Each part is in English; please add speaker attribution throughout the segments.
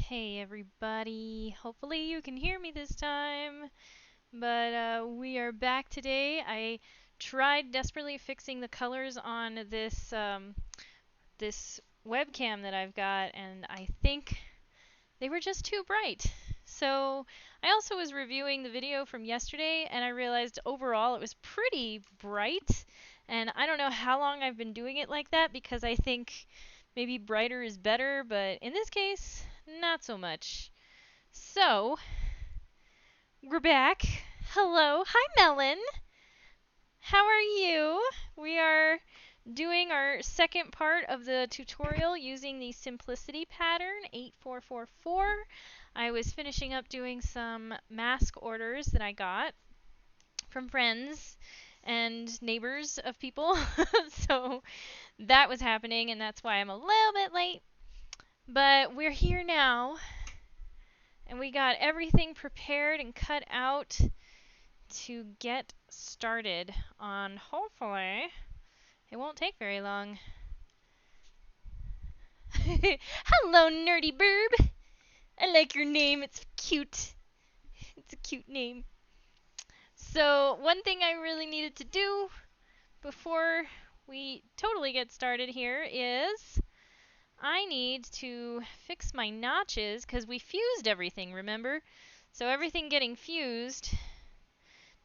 Speaker 1: Hey everybody, hopefully you can hear me this time, but we are back today. I tried desperately fixing the colors on this webcam that I've got, and I think they were just too bright. So I also was reviewing the video from yesterday, and I realized overall it was pretty bright, and I don't know how long I've been doing it like that because I think maybe brighter is better, but in this case, not so much. So, we're back. Hello. Hi, Melon. How are you? We are doing our second part of the tutorial using the simplicity pattern 8444. I was finishing up doing some mask orders that I got from friends and neighbors of people. So that was happening, and that's why I'm a little bit late. But we're here now, and we got everything prepared and cut out to get started on, hopefully, it won't take very long. Hello, nerdy burb. I like your name. It's cute. It's a cute name. So, one thing I really needed to do before we totally get started here is I need to fix my notches because we fused everything, remember? So everything getting fused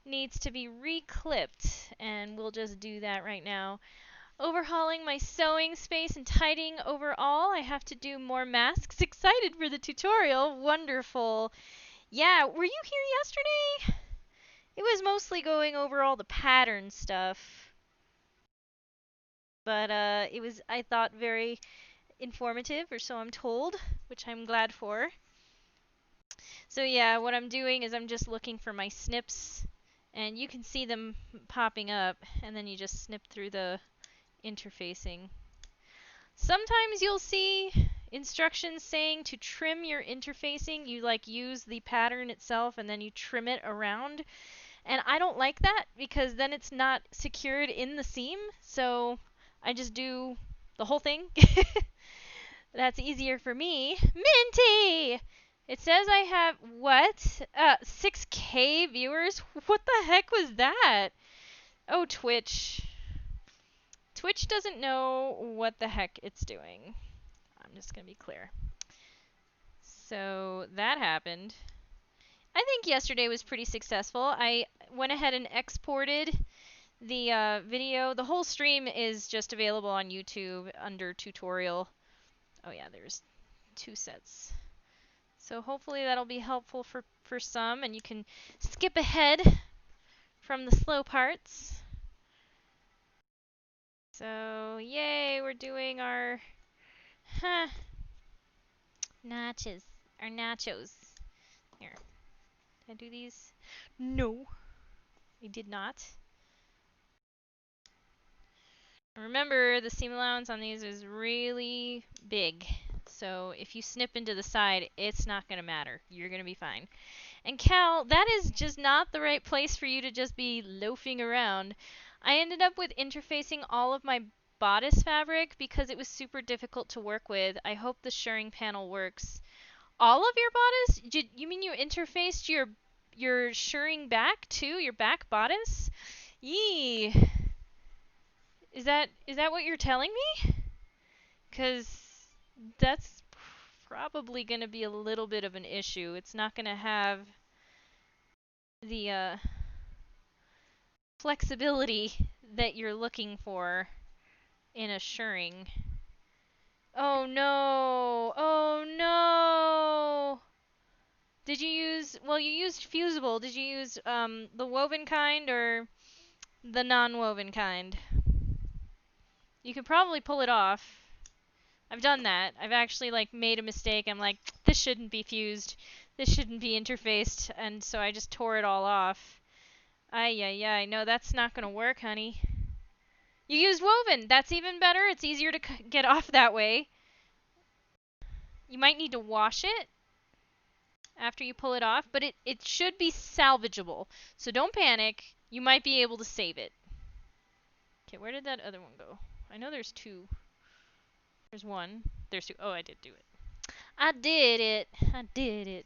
Speaker 1: needs to be reclipped, and we'll just do that right now. Overhauling my sewing space and tidying overall. I have to do more masks. Excited for the tutorial. Wonderful. Yeah, were you here yesterday? It was mostly going over all the pattern stuff. But it was, I thought, very informative, or so I'm told, which I'm glad for. So yeah, what I'm doing is I'm just looking for my snips, and you can see them popping up, and then you just snip through the interfacing. Sometimes you'll see instructions saying to trim your interfacing. You like use the pattern itself and then you trim it around. And I don't like that because then it's not secured in the seam. So I just do the whole thing. That's easier for me. Minty! It says I have, what? 6K viewers? What the heck was that? Oh, Twitch. Twitch doesn't know what the heck it's doing. I'm just going to be clear. So that happened. I think yesterday was pretty successful. I went ahead and exported the video. The whole stream is just available on YouTube under tutorial. Oh yeah, there's 2 sets. So hopefully that'll be helpful for some, and you can skip ahead from the slow parts. So yay, we're doing our notches, our nachos. Here, did I do these? No, I did not. Remember, the seam allowance on these is really big. So if you snip into the side, it's not going to matter. You're going to be fine. And Cal, that is just not the right place for you to just be loafing around. I ended up with interfacing all of my bodice fabric because it was super difficult to work with. I hope the shirring panel works. All of your bodice? You mean you interfaced your shirring back too? Your back bodice? Yee. Is that what you're telling me? Because that's probably going to be a little bit of an issue. It's not going to have the flexibility that you're looking for in a shirring. Oh no! Oh no! Did you use, well, you used fusible. Did you use the woven kind or the non-woven kind? You could probably pull it off. I've done that. I've actually like made a mistake. I'm like, this shouldn't be fused. This shouldn't be interfaced. And so I just tore it all off. Ay, ay, ay. No, that's not going to work, honey. You used woven. That's even better. It's easier to get off that way. You might need to wash it after you pull it off, but it should be salvageable. So don't panic. You might be able to save it. Okay, where did that other one go? I know there's 2. There's 1. There's 2. Oh, I did do it. I did it. I did it.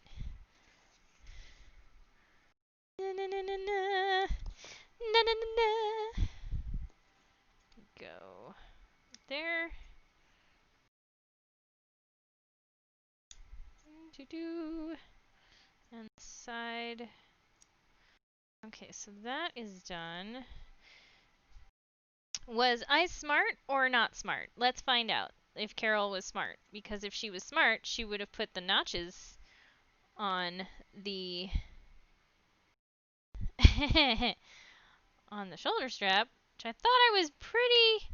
Speaker 1: Na na na na na. Na na na na. Go there. To do and side. Okay, so that is done. Was I smart or not smart? Let's find out if Carol was smart. Because if she was smart, she would have put the notches on the on the shoulder strap, which I thought I was pretty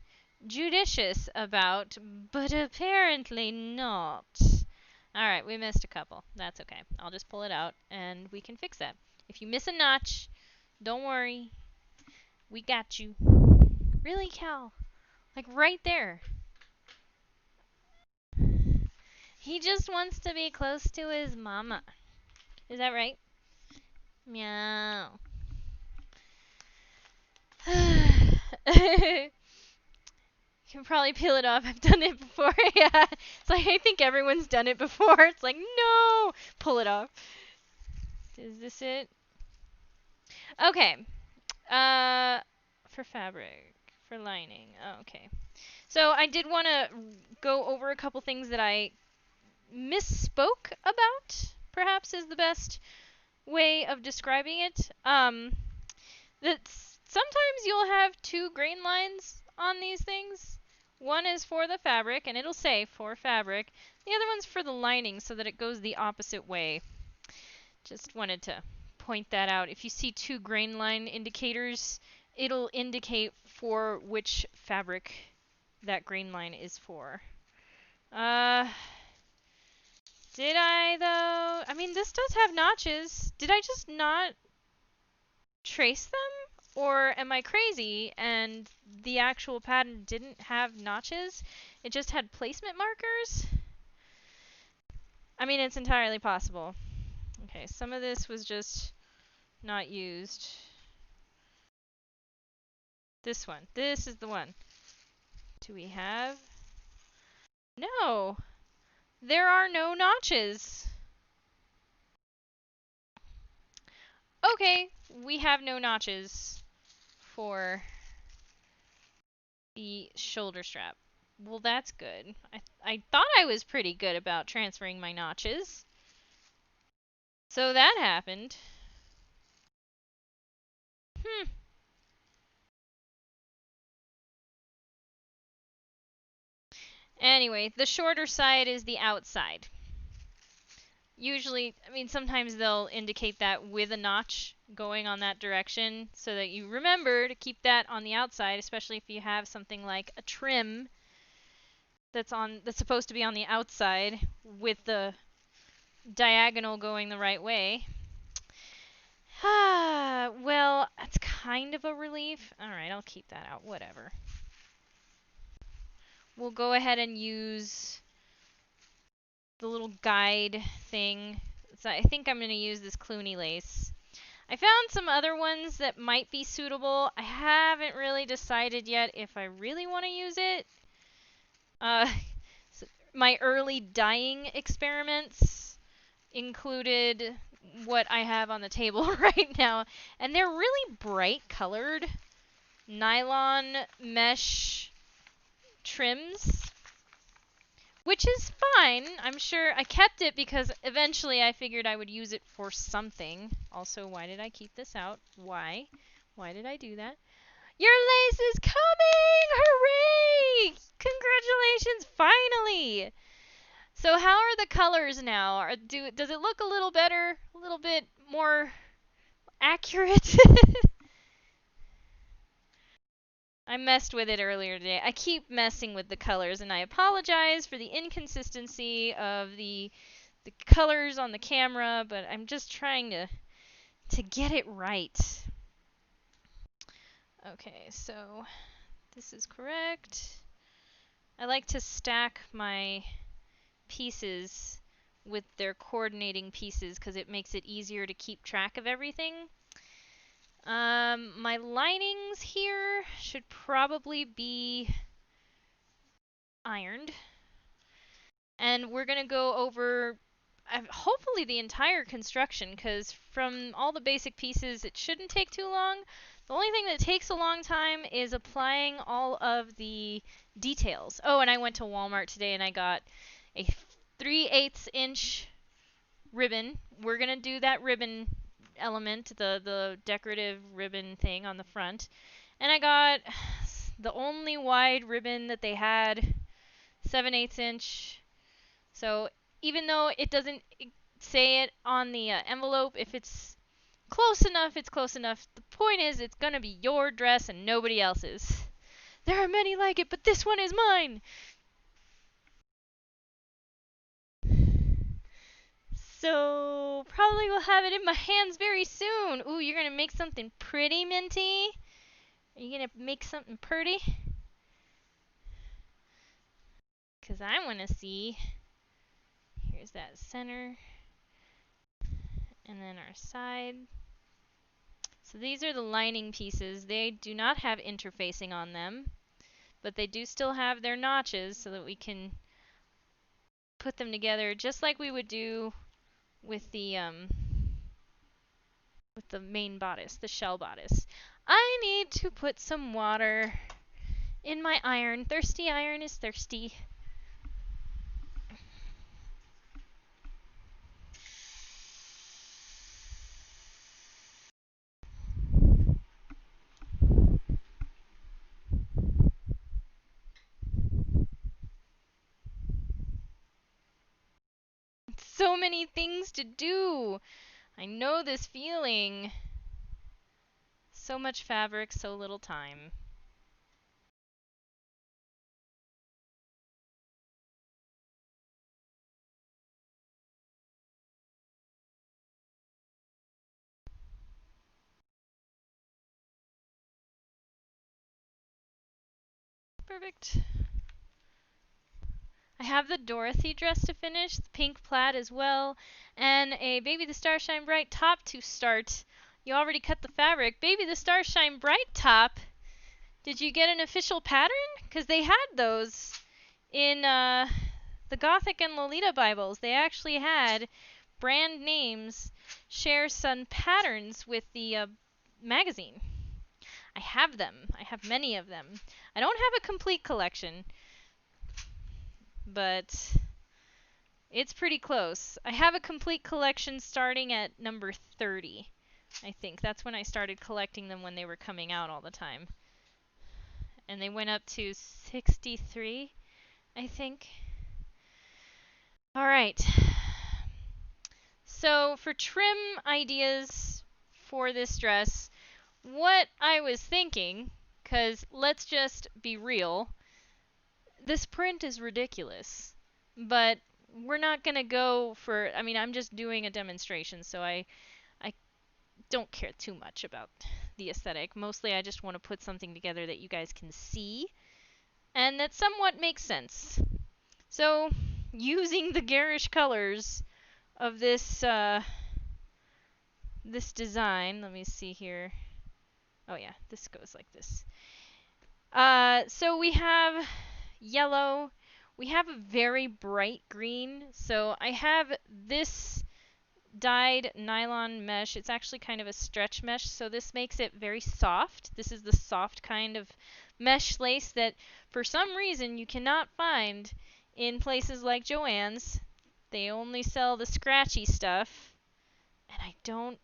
Speaker 1: judicious about, but apparently not. Alright, we missed a couple. That's okay. I'll just pull it out and we can fix that. If you miss a notch, don't worry. We got you. Really, Cal? Like right there. He just wants to be close to his mama. Is that right? Meow. You can probably peel it off. I've done it before. Yeah. It's like I think everyone's done it before. It's like, no! Pull it off. Is this it? Okay. For fabric. For lining. Oh, okay. So I did want to go over a couple things that I misspoke about, perhaps is the best way of describing it. That sometimes you'll have two grain lines on these things. One is for the fabric, and it'll say for fabric. The other one's for the lining, so that it goes the opposite way. Just wanted to point that out. If you see two grain line indicators, it'll indicate for which fabric that grain line is for. Did I though? I mean, this does have notches. Did I just not trace them? Or am I crazy and the actual pattern didn't have notches? It just had placement markers? I mean, it's entirely possible. Okay, some of this was just not used. This one. This is the one. Do we have? No! There are no notches! Okay, we have no notches for the shoulder strap. Well, that's good. I thought I was pretty good about transferring my notches. So that happened. Anyway, the shorter side is the outside. Usually, I mean, sometimes they'll indicate that with a notch going on that direction so that you remember to keep that on the outside, especially if you have something like a trim that's supposed to be on the outside with the diagonal going the right way. Well, that's kind of a relief. Alright, I'll keep that out. Whatever. We'll go ahead and use the little guide thing. So I think I'm going to use this Clooney lace. I found some other ones that might be suitable. I haven't really decided yet if I really want to use it. So my early dyeing experiments included what I have on the table right now. And they're really bright colored nylon mesh trims. Which is fine. I'm sure I kept it because eventually I figured I would use it for something. Also, why did I keep this out? Why? Why did I do that? Your lace is coming! Hooray! Congratulations, finally! So how are the colors now? Does it look a little better? A little bit more accurate? I messed with it earlier today. I keep messing with the colors, and I apologize for the inconsistency of the colors on the camera, but I'm just trying to get it right. Okay, so this is correct. I like to stack my pieces with their coordinating pieces because it makes it easier to keep track of everything. My linings here should probably be ironed. and we're going to go over hopefully the entire construction, because from all the basic pieces it shouldn't take too long. The only thing that takes a long time is applying all of the details. Oh, and I went to Walmart today and I got a 3/8 inch ribbon. We're going to do that ribbon element, the decorative ribbon thing on the front. And I got the only wide ribbon that they had, 7/8 inch. So even though it doesn't say it on the envelope, if it's close enough, it's close enough. The point is, it's gonna be your dress and nobody else's. There are many like it, but this one is mine! So, probably will have it in my hands very soon. Ooh, you're gonna make something pretty, Minty? Are you gonna make something pretty? Because I want to see. Here's that center. And then our side. So these are the lining pieces. They do not have interfacing on them, but they do still have their notches so that we can put them together just like we would do with the main bodice, the shell bodice. I need to put some water in my iron. Thirsty iron is thirsty. So many things to do. I know this feeling. So much fabric, so little time. Perfect. I have the Dorothy dress to finish, the pink plaid as well, and a Baby the Starshine Bright top to start. You already cut the fabric. Baby the Starshine Bright top. Did you get an official pattern? Because they had those in the Gothic and Lolita Bibles. They actually had brand names share some patterns with the magazine. I have them. I have many of them. I don't have a complete collection, but it's pretty close. I have a complete collection starting at number 30, I think. That's when I started collecting them, when they were coming out all the time. And they went up to 63, I think. Alright. So for trim ideas for this dress, what I was thinking, because let's just be real, this print is ridiculous. But we're not going to go for, I mean, I'm just doing a demonstration, so I don't care too much about the aesthetic. Mostly I just want to put something together that you guys can see and that somewhat makes sense. So, using the garish colors of this this design, let me see here. Oh yeah, this goes like this. So we have yellow. We have a very bright green. So I have this dyed nylon mesh. It's actually kind of a stretch mesh, so this makes it very soft. This is the soft kind of mesh lace that for some reason you cannot find in places like Joann's. They only sell the scratchy stuff, and I don't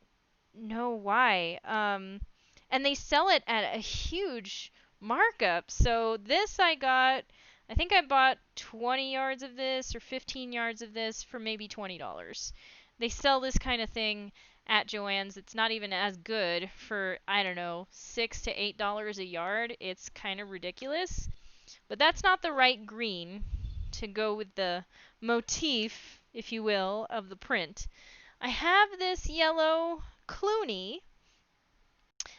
Speaker 1: know why. And they sell it at a huge markup. So this I think I bought 20 yards of this or 15 yards of this for maybe $20. They sell this kind of thing at Joann's. It's not even as good for, I don't know, $6 to $8 a yard. It's kind of ridiculous. But that's not the right green to go with the motif, if you will, of the print. I have this yellow Clooney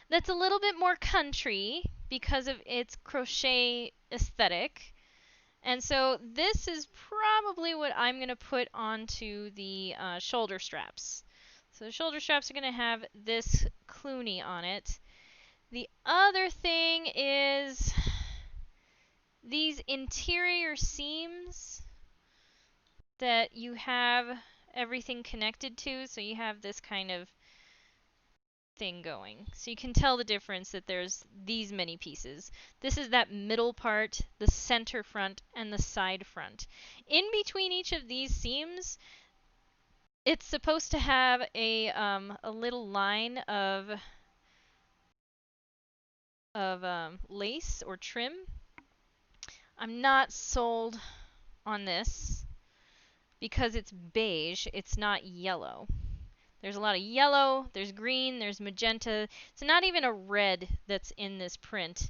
Speaker 1: that's a little bit more country because of its crochet aesthetic. And so this is probably what I'm going to put onto the shoulder straps. So the shoulder straps are going to have this Clooney on it. The other thing is these interior seams. that you have everything connected to, so you have this kind of thing going. So you can tell the difference that there's these many pieces. This is that middle part, the center front, and the side front. In between each of these seams, it's supposed to have a little line of lace or trim. I'm not sold on this because it's beige, it's not yellow. There's a lot of yellow, there's green, there's magenta. It's not even a red that's in this print.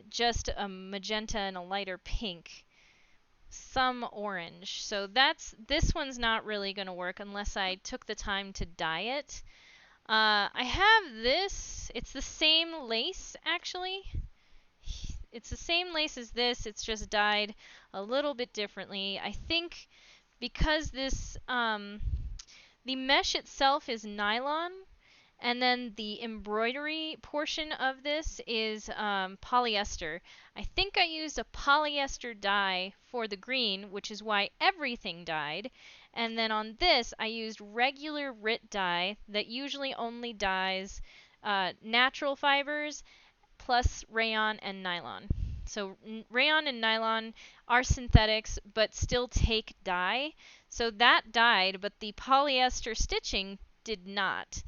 Speaker 1: Just a magenta and a lighter pink. Some orange. So this one's not really going to work unless I took the time to dye it. I have this. It's the same lace, actually. It's the same lace as this. It's just dyed a little bit differently. I think because the mesh itself is nylon, and then the embroidery portion of this is polyester. I think I used a polyester dye for the green, which is why everything dyed. And then on this, I used regular RIT dye that usually only dyes natural fibers plus rayon and nylon. So rayon and nylon are synthetics but still take dye. So that dyed, but the polyester stitching did not.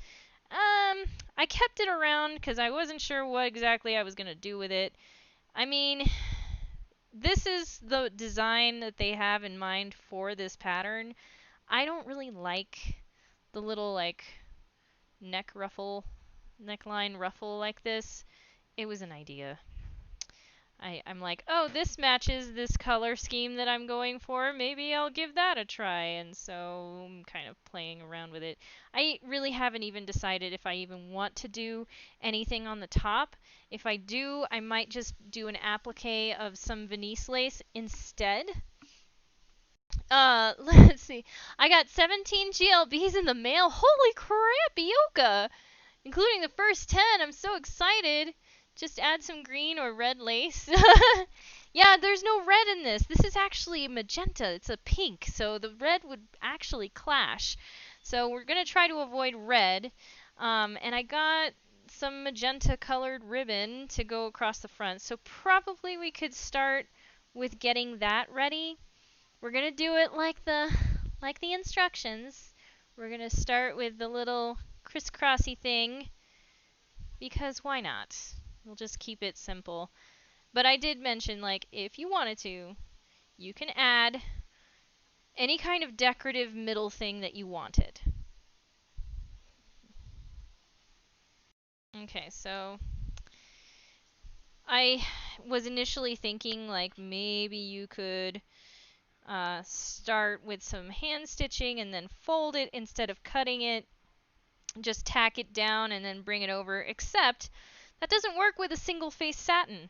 Speaker 1: I kept it around because I wasn't sure what exactly I was going to do with it. I mean, this is the design that they have in mind for this pattern. I don't really like the little, like, neckline ruffle like this. It was an idea. I'm like, oh, this matches this color scheme that I'm going for. Maybe I'll give that a try. And so I'm kind of playing around with it. I really haven't even decided if I even want to do anything on the top. If I do, I might just do an applique of some Venice lace instead. Let's see. I got 17 GLBs in the mail. Holy crap, Yoka! Including the first 10. I'm so excited. Just add some green or red lace. Yeah, there's no red in this. This is actually magenta. It's a pink, so the red would actually clash. So we're going to try to avoid red. And I got some magenta colored ribbon to go across the front. So probably we could start with getting that ready. We're going to do it like the instructions. We're going to start with the little crisscrossy thing. Because why not? We'll just keep it simple. But I did mention, like, if you wanted to, you can add any kind of decorative middle thing that you wanted. Okay, so I was initially thinking, like, maybe you could start with some hand stitching and then fold it instead of cutting it. Just tack it down and then bring it over, except that doesn't work with a single face satin.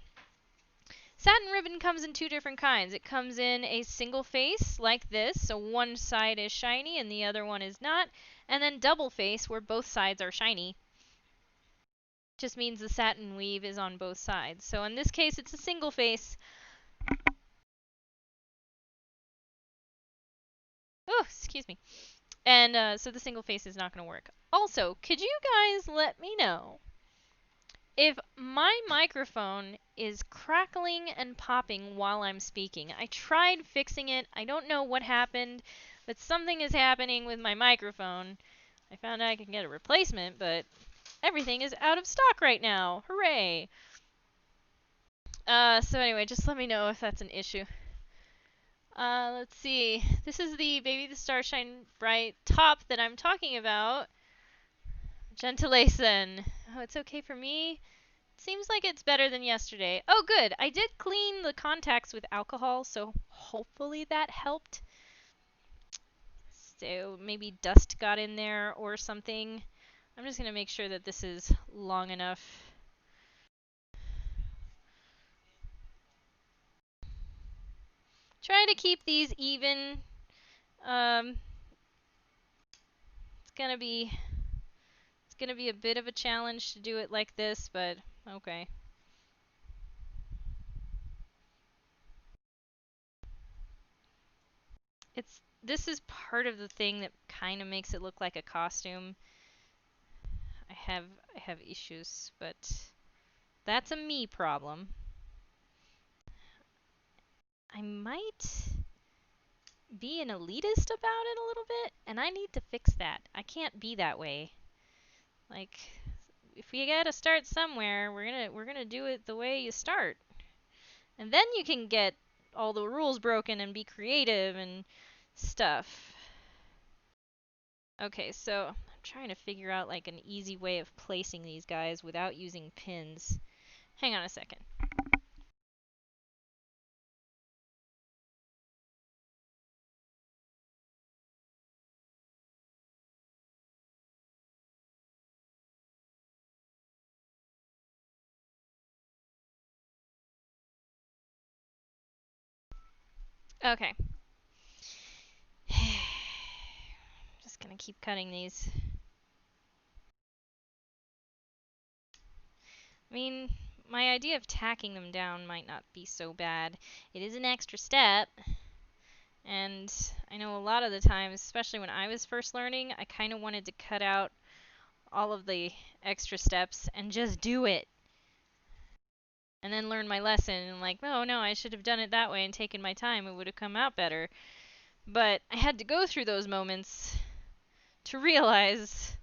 Speaker 1: Satin ribbon comes in two different kinds. It comes in a single face like this, so one side is shiny and the other one is not, and then double face where both sides are shiny. Just means the satin weave is on both sides. So in this case, it's a single face. Oh, excuse me. And so the single face is not going to work. Also, could you guys let me know if my microphone is crackling and popping while I'm speaking? I tried fixing it. I don't know what happened, but something is happening with my microphone. I found out I can get a replacement, but everything is out of stock right now. Hooray! So anyway, just let me know if that's an issue. Let's see. This is the Baby the Star Shine Bright top that I'm talking about. Gentilason. Oh, it's okay for me. Seems like it's better than yesterday. Oh, good. I did clean the contacts with alcohol, so hopefully that helped. So maybe dust got in there or something. I'm just going to make sure that this is long enough. Try to keep these even. It's gonna be a bit of a challenge to do it like this, but okay. It's this is part of the thing that kind of makes it look like a costume. I have I have issues, but that's a me problem. I might be an elitist about it a little bit, and I need to fix that. I can't be that way. Like, if we gotta start somewhere, we're gonna do it the way you start, and then you can get all the rules broken and be creative and stuff. Okay, so I'm trying to figure out like an easy way of placing these guys without using pins. Hang on a second. Okay. Just gonna keep cutting these. I mean, my idea of tacking them down might not be so bad. It is an extra step, and I know a lot of the times, especially when I was first learning, I kind of wanted to cut out all of the extra steps and just do it. And then learn my lesson and like, no, no, I should have done it that way and taken my time. It would have come out better. But I had to go through those moments to realize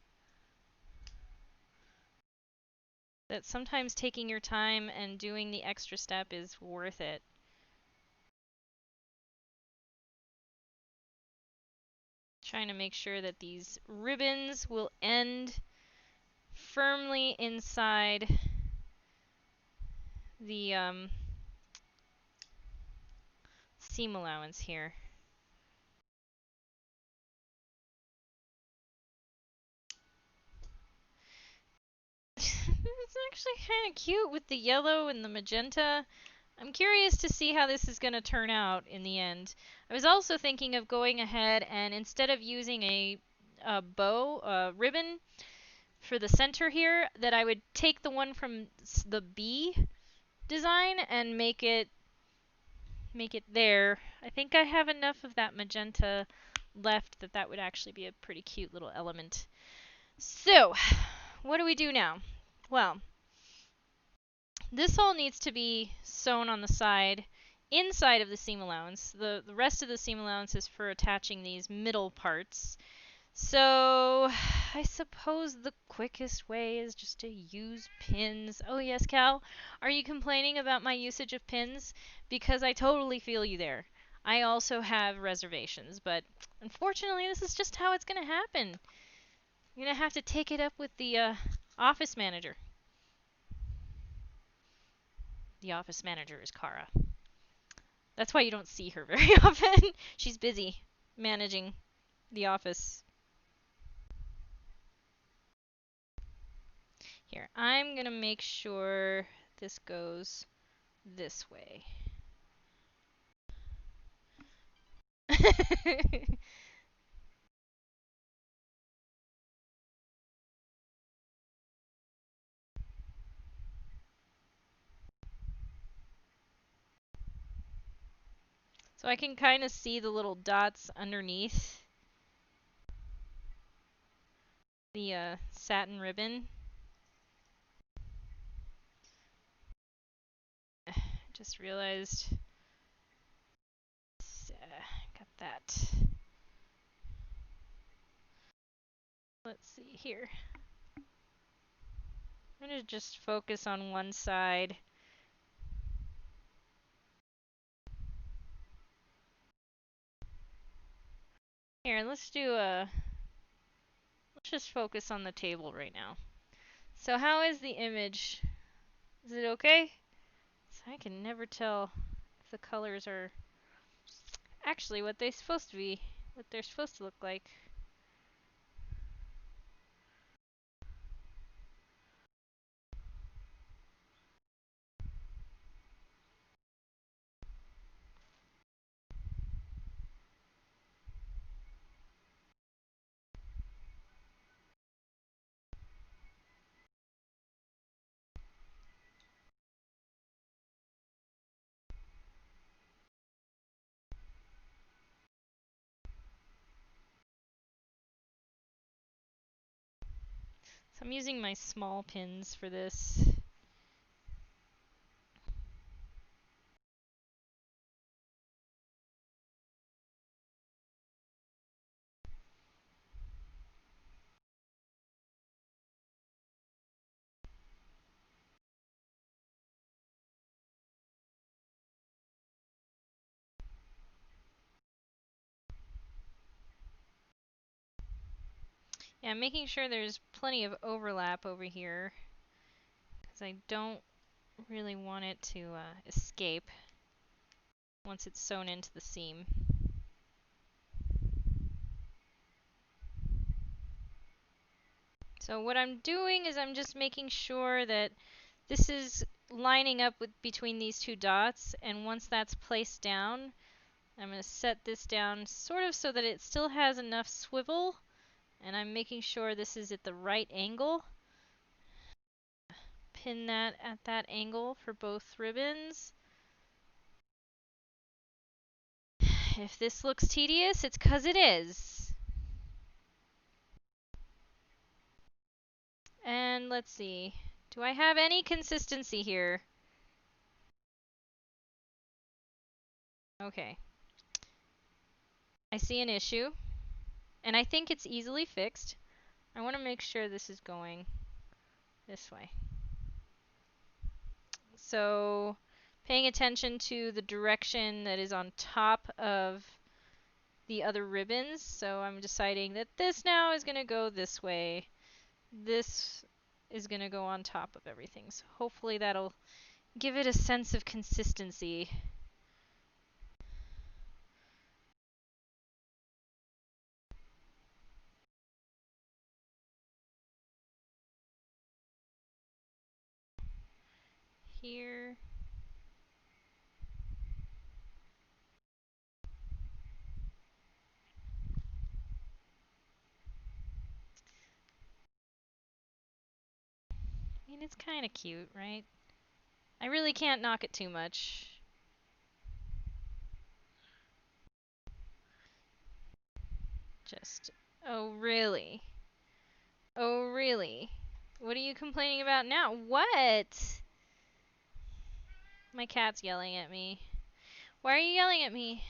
Speaker 1: that sometimes taking your time and doing the extra step is worth it. Trying to make sure that these ribbons will end firmly inside the seam allowance here. It's actually kind of cute with the yellow and the magenta. I'm curious to see how this is going to turn out in the end. I was also thinking of going ahead and instead of using a bow, ribbon for the center here, that I would take the one from the B design and make it there. I think I have enough of that magenta left that would actually be a pretty cute little element. So, what do we do now? Well, this all needs to be sewn on the side inside of the seam allowance. The rest of the seam allowance is for attaching these middle parts. So, I suppose the quickest way is just to use pins. Oh yes, Cal, are you complaining about my usage of pins? Because I totally feel you there. I also have reservations, but unfortunately this is just how it's going to happen. I'm going to have to take it up with the office manager. The office manager is Kara. That's why you don't see her very often. She's busy managing the office. Here, I'm going to make sure this goes this way. So I can kind of see the little dots underneath the satin ribbon. Just realized. Got that. Let's see here. I'm going to just focus on one side. Here, let's just focus on the table right now. So how is the image? Is it okay? So I can never tell if the colors are actually what they're supposed to be, what they're supposed to look like. So I'm using my small pins for this. Yeah, I'm making sure there's plenty of overlap over here, because I don't really want it to escape once it's sewn into the seam. So what I'm doing is I'm just making sure that this is lining up with between these two dots, and once that's placed down, I'm going to set this down sort of so that it still has enough swivel, and I'm making sure this is at the right angle. Pin that at that angle for both ribbons. If this looks tedious, it's 'cause it is. And let's see. Do I have any consistency here? Okay. I see an issue, and I think it's easily fixed. I want to make sure this is going this way. So, paying attention to the direction that is on top of the other ribbons. So I'm deciding that this now is going to go this way. This is going to go on top of everything. So hopefully that'll give it a sense of consistency. Here. I mean, it's kind of cute, right? I really can't knock it too much. Just, oh really? Oh really? What are you complaining about now? What? My cat's yelling at me. Why are you yelling at me?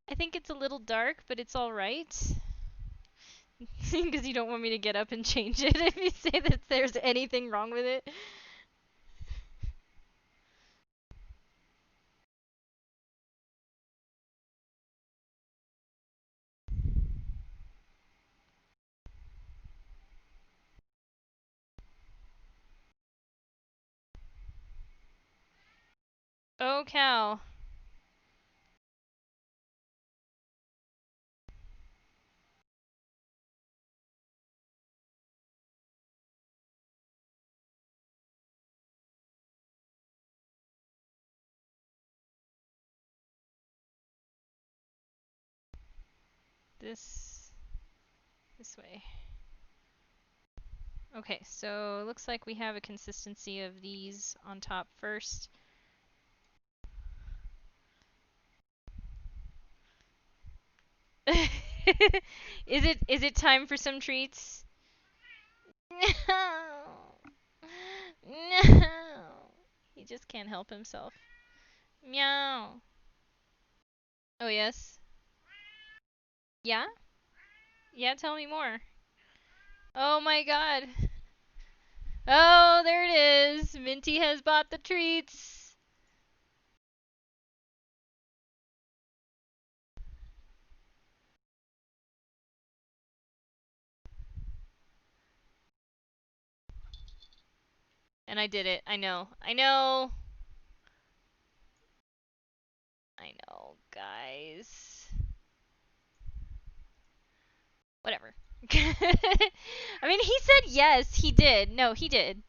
Speaker 1: I think it's a little dark, but it's alright. Because you don't want me to get up and change it if you say that there's anything wrong with it. Oh cow. This way. Okay, so it looks like we have a consistency of these on top first. Is it time for some treats? No. No. He just can't help himself. Meow. Oh yes. Yeah? Yeah, tell me more. Oh my god. Oh, there it is. Minty has bought the treats. And I did it. I know. I know. I know, guys. Whatever. I mean, he said yes. He did. No, he did.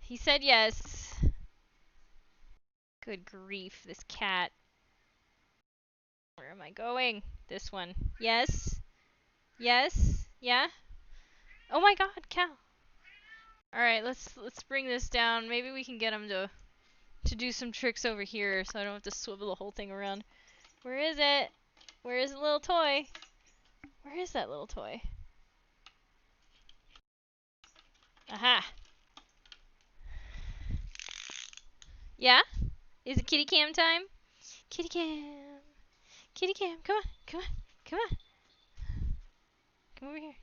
Speaker 1: He said yes. Good grief, this cat. Where am I going? This one. Yes. Yes. Yeah. Oh my god, Cal. Alright, let's bring this down. Maybe we can get him to do some tricks over here so I don't have to swivel the whole thing around. Where is it? Where is the little toy? Where is that little toy? Aha. Yeah? Is it kitty cam time? Kitty cam. Kitty cam. Come on. Come on. Come on. Come over here.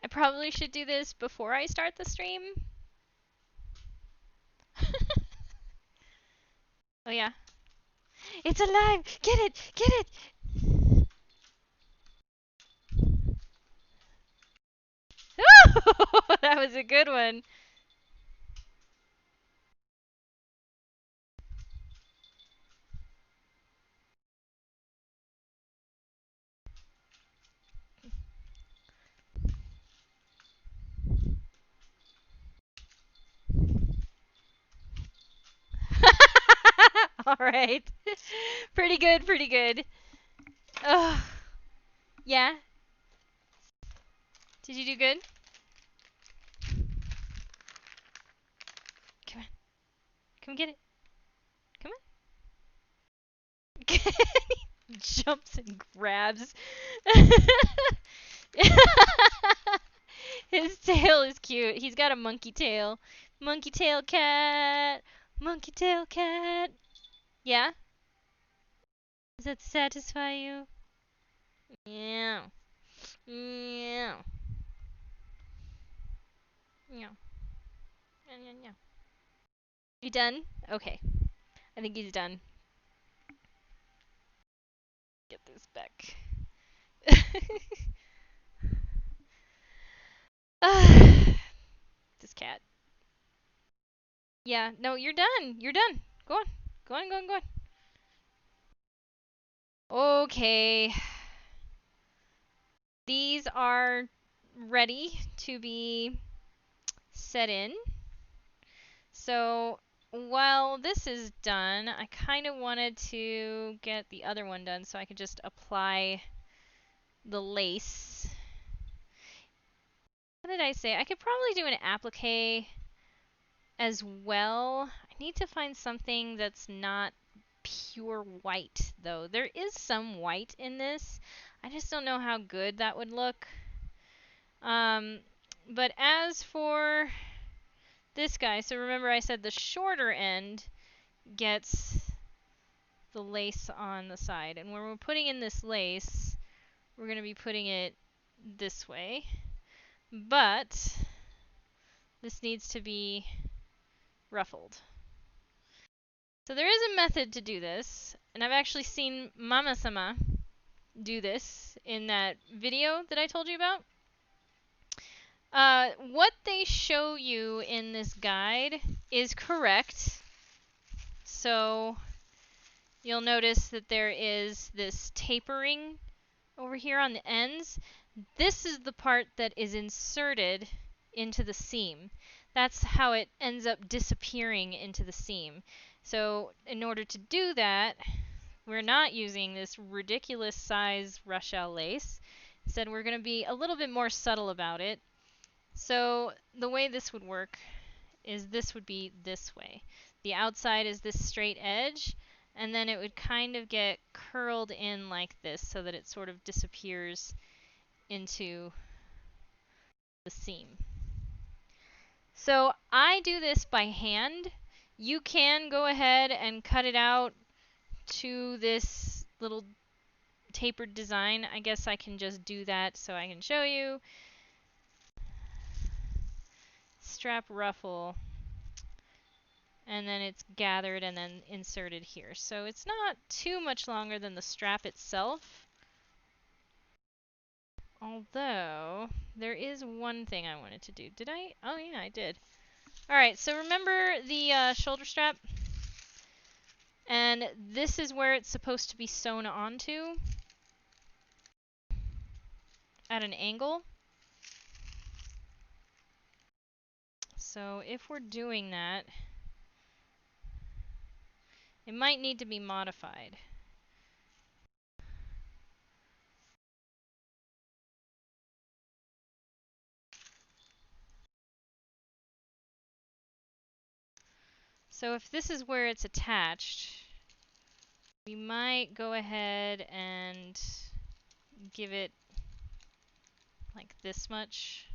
Speaker 1: I probably should do this before I start the stream. Oh yeah. It's alive! Get it! Get it! Oh, that was a good one. Alright. Pretty good, pretty good. Oh. Yeah? Did you do good? Come on. Come get it. Come on. Jumps and grabs. His tail is cute. He's got a monkey tail. Monkey tail cat. Monkey tail cat. Yeah? Does that satisfy you? Yeah. Yeah. Yeah. Yeah, yeah. You done? Okay. I think he's done. Get this back. This cat. Yeah, no, you're done. You're done. Go on. Go on, go on, go on. Okay. These are ready to be set in. So while this is done, I kind of wanted to get the other one done so I could just apply the lace. What did I say? I could probably do an applique as well. I need to find something that's not pure white, though. There is some white in this. I just don't know how good that would look. But as for this guy, so remember I said the shorter end gets the lace on the side. And when we're putting in this lace, we're going to be putting it this way. But this needs to be ruffled. So there is a method to do this, and I've actually seen Mama-sama do this in that video that I told you about. What they show you in this guide is correct. So you'll notice that there is this tapering over here on the ends. This is the part that is inserted into the seam. That's how it ends up disappearing into the seam. So in order to do that, we're not using this ridiculous size Ruchelle lace. Instead, we're going to be a little bit more subtle about it. So the way this would work is this would be this way. The outside is this straight edge, and then it would kind of get curled in like this so that it sort of disappears into the seam. So I do this by hand. You can go ahead and cut it out to this little tapered design. I guess I can just do that so I can show you. Strap ruffle. And then it's gathered and then inserted here. So it's not too much longer than the strap itself. Although, there is one thing I wanted to do. Did I? Oh yeah, I did. Alright, so remember the shoulder strap? And this is where it's supposed to be sewn onto. at an angle. So if we're doing that, it might need to be modified. So if this is where it's attached, we might go ahead and give it like this much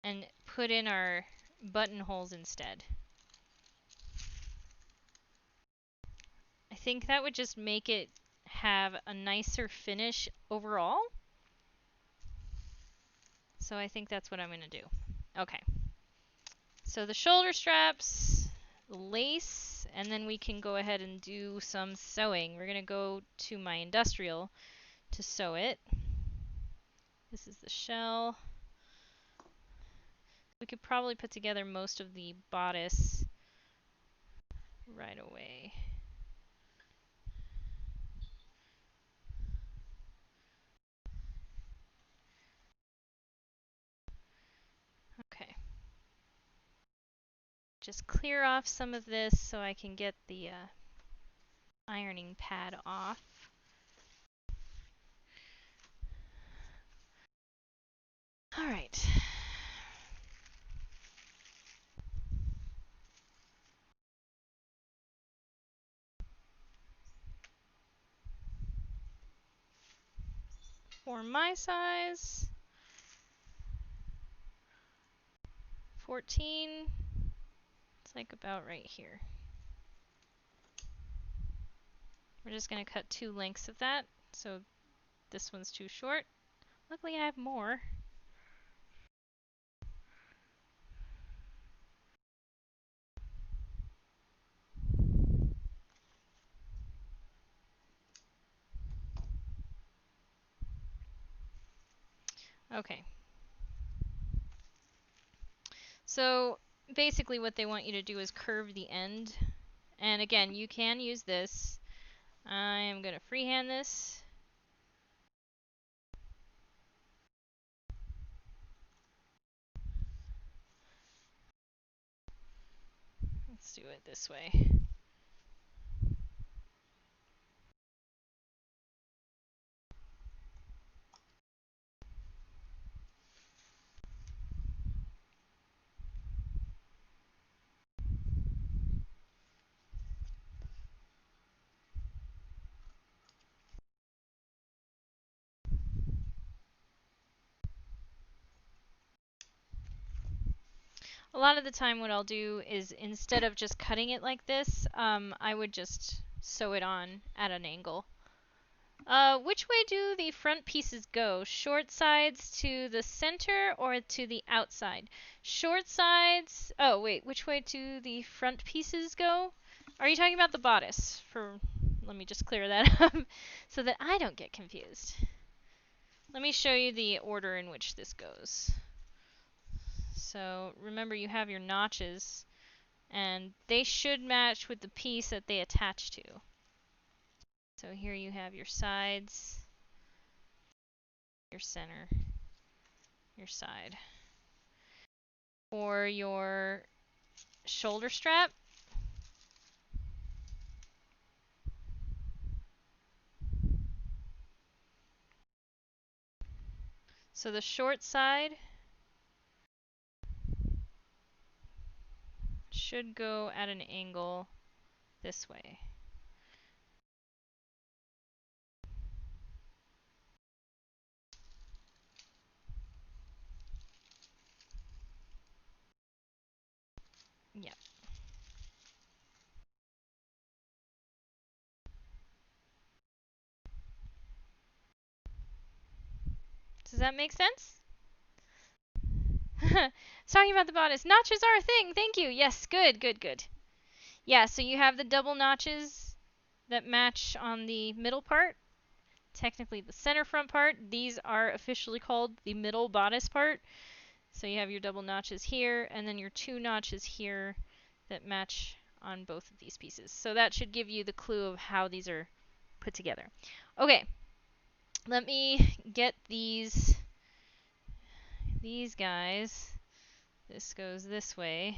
Speaker 1: and put in our buttonholes instead. I think that would just make it have a nicer finish overall. So I think that's what I'm going to do. Okay. So the shoulder straps, lace, and then we can go ahead and do some sewing. We're going to go to my industrial to sew it. This is the shell. We could probably put together most of the bodice right away. Okay. Just clear off some of this so I can get the ironing pad off. All right. For my size, 14. It's like about right here. We're just going to cut 2 lengths of that, so this one's too short. Luckily I have more. Okay. So basically what they want you to do is curve the end. And again, you can use this. I am going to freehand this. Let's do it this way. A lot of the time what I'll do is instead of just cutting it like this, I would just sew it on at an angle. Which way do the front pieces go? Short sides to the center or to the outside? Short sides... Oh, wait. Which way do the front pieces go? Are you talking about the bodice? Let me just clear that up so that I don't get confused. Let me show you the order in which this goes. So remember you have your notches and they should match with the piece that they attach to. So here you have your sides, your center, your side. For your shoulder strap, so the short side should go at an angle this way. Yep. Does that make sense? Talking about the bodice. Notches are a thing. Thank you. Yes, good, good, good. Yeah, so you have the double notches that match on the middle part. Technically the center front part. These are officially called the middle bodice part. So you have your double notches here, and then your 2 notches here that match on both of these pieces. So that should give you the clue of how these are put together. Okay, Let me get these guys. This goes this way.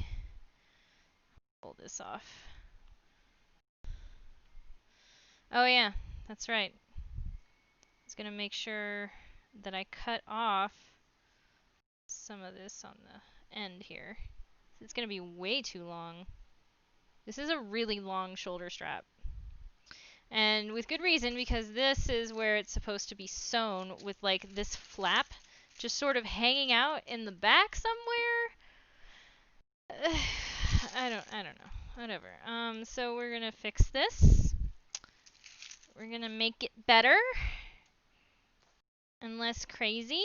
Speaker 1: Pull this off. Oh yeah, that's right. I was gonna make sure that I cut off some of this on the end here. It's gonna be way too long. This is a really long shoulder strap. And with good reason, because this is where it's supposed to be sewn with like this flap just sort of hanging out in the back somewhere. I don't know. Whatever. So we're gonna fix this. We're gonna make it better and less crazy.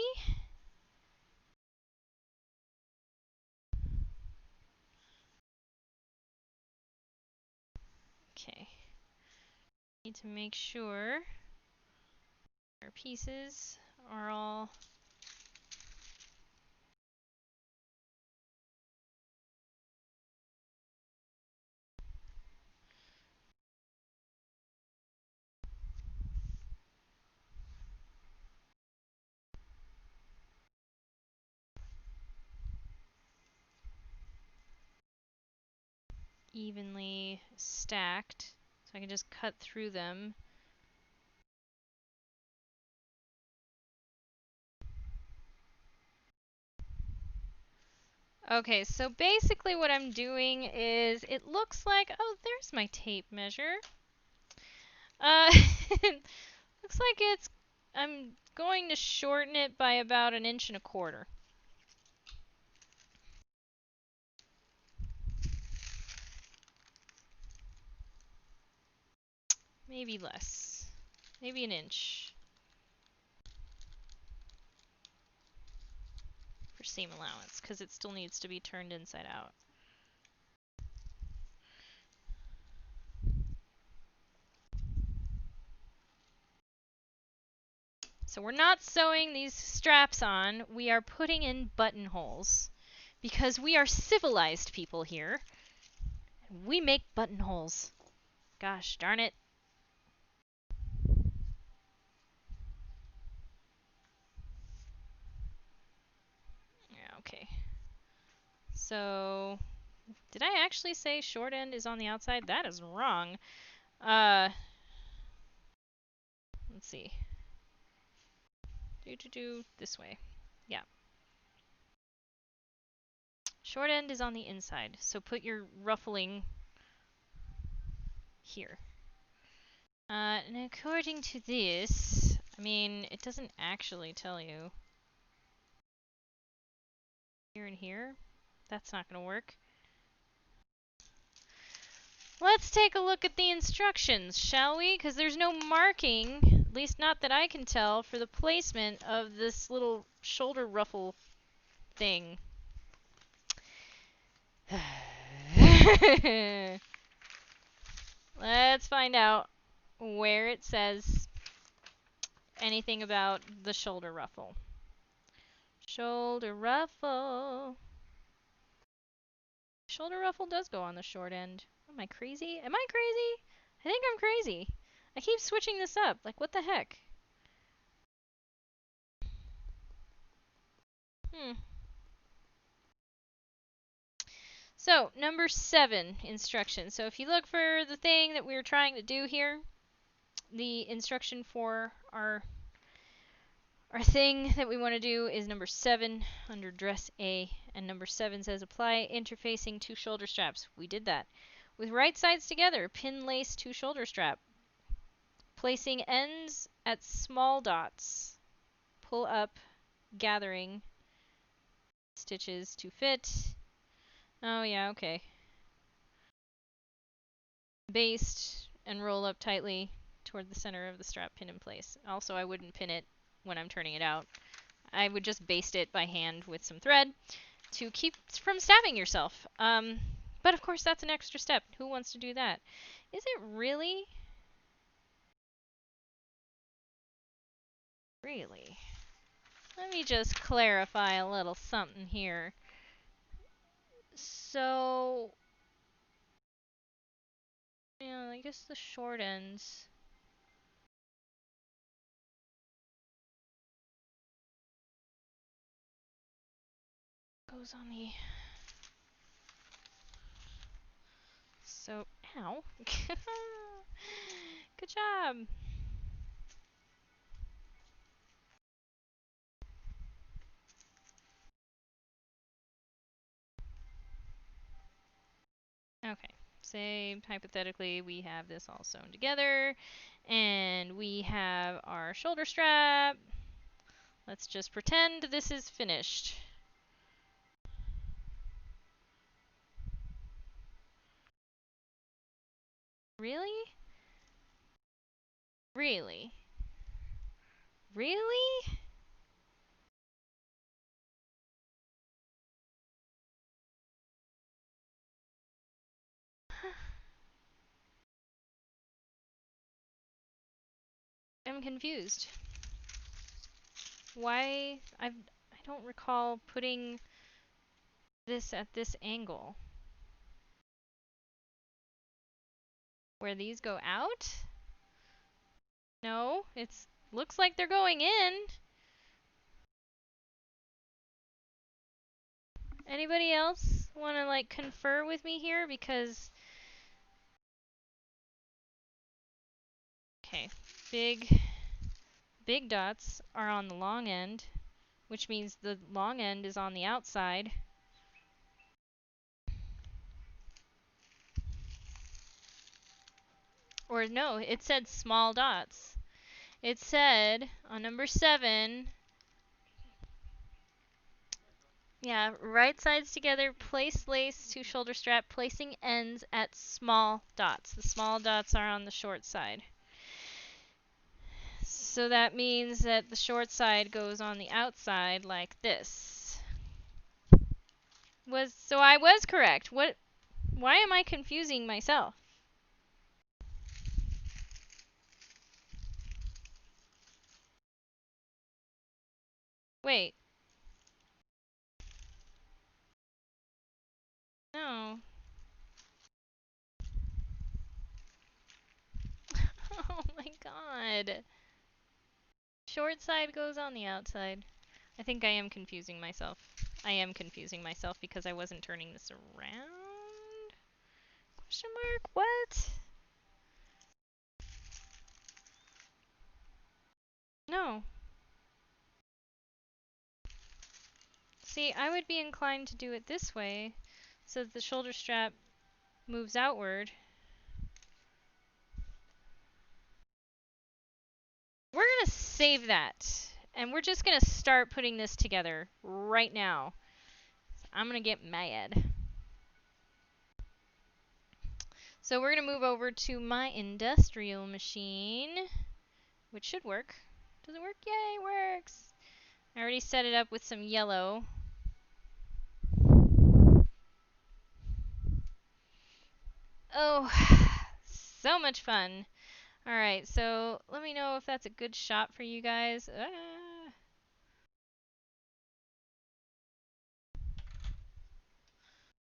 Speaker 1: Okay. Need to make sure our pieces are all evenly stacked, so I can just cut through them. Okay, so basically what I'm doing is, it looks like, oh, there's my tape measure. Looks like I'm going to shorten it by about 1.25 inches. Maybe less. Maybe 1 inch. For seam allowance, because it still needs to be turned inside out. So we're not sewing these straps on, we are putting in buttonholes. Because we are civilized people here. We make buttonholes. Gosh darn it. Yeah, okay. So, did I actually say short end is on the outside? That is wrong. Let's see. This way. Yeah. Short end is on the inside, so put your ruffling here. And according to this, I mean, it doesn't actually tell you. Here and here? That's not gonna work. Let's take a look at the instructions, shall we? Because there's no marking, at least not that I can tell, for the placement of this little shoulder ruffle thing. Let's find out where it says anything about the shoulder ruffle. Shoulder ruffle. Shoulder ruffle does go on the short end. Am I crazy? Am I crazy? I think I'm crazy. I keep switching this up. Like, what the heck? So, number 7, instructions. So if you look for the thing that we were trying to do here, the instruction for our thing that we want to do is number 7 under dress A. And number 7 says apply interfacing to shoulder straps. We did that. With right sides together, pin lace to shoulder strap. Placing ends at small dots. Pull up, gathering stitches to fit. Oh yeah, okay. Baste and roll up tightly toward the center of the strap, pin in place. Also, I wouldn't pin it when I'm turning it out. I would just baste it by hand with some thread to keep from stabbing yourself. But of course, that's an extra step. Who wants to do that? Is it really? Really? Let me just clarify a little something here. So, yeah, I guess the short ends. goes on the... So, ow. Good job. Okay. Say, hypothetically, we have this all sewn together, and we have our shoulder strap. Let's just pretend this is finished. Really? Really? Really? I'm confused. Why? I don't recall putting this at this angle. Where these go out? No, it's looks like they're going in. Anybody else want to like confer with me here? Because okay, big dots are on the long end, which means the long end is on the outside. Or no, it said small dots. It said on number 7, yeah, right sides together, place lace to shoulder strap, placing ends at small dots. The small dots are on the short side. So that means that the short side goes on the outside like this. So I was correct. Why am I confusing myself? Wait. No. Oh my god. Short side goes on the outside. I think I am confusing myself. I am confusing myself because I wasn't turning this around? Question mark? What? No. See, I would be inclined to do it this way so that the shoulder strap moves outward. We're gonna save that. And we're just gonna start putting this together right now. I'm gonna get mad. So we're gonna move over to my industrial machine, which should work. Does it work? Yay, it works! I already set it up with some yellow. Oh, so much fun. Alright, so let me know if that's a good shot for you guys.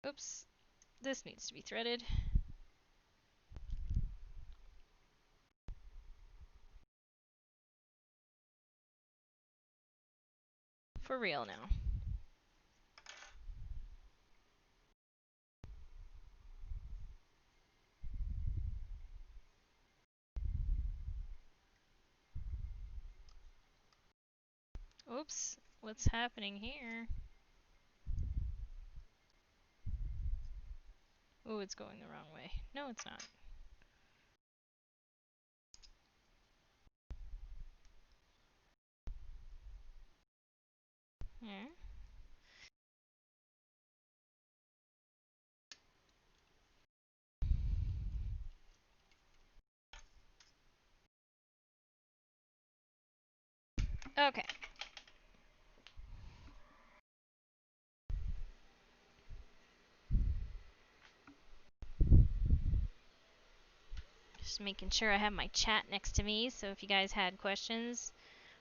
Speaker 1: Oops, this needs to be threaded. For real now. Oops, what's happening here? Oh, it's going the wrong way. No, it's not. Yeah. Okay. Just making sure I have my chat next to me, so if you guys had questions,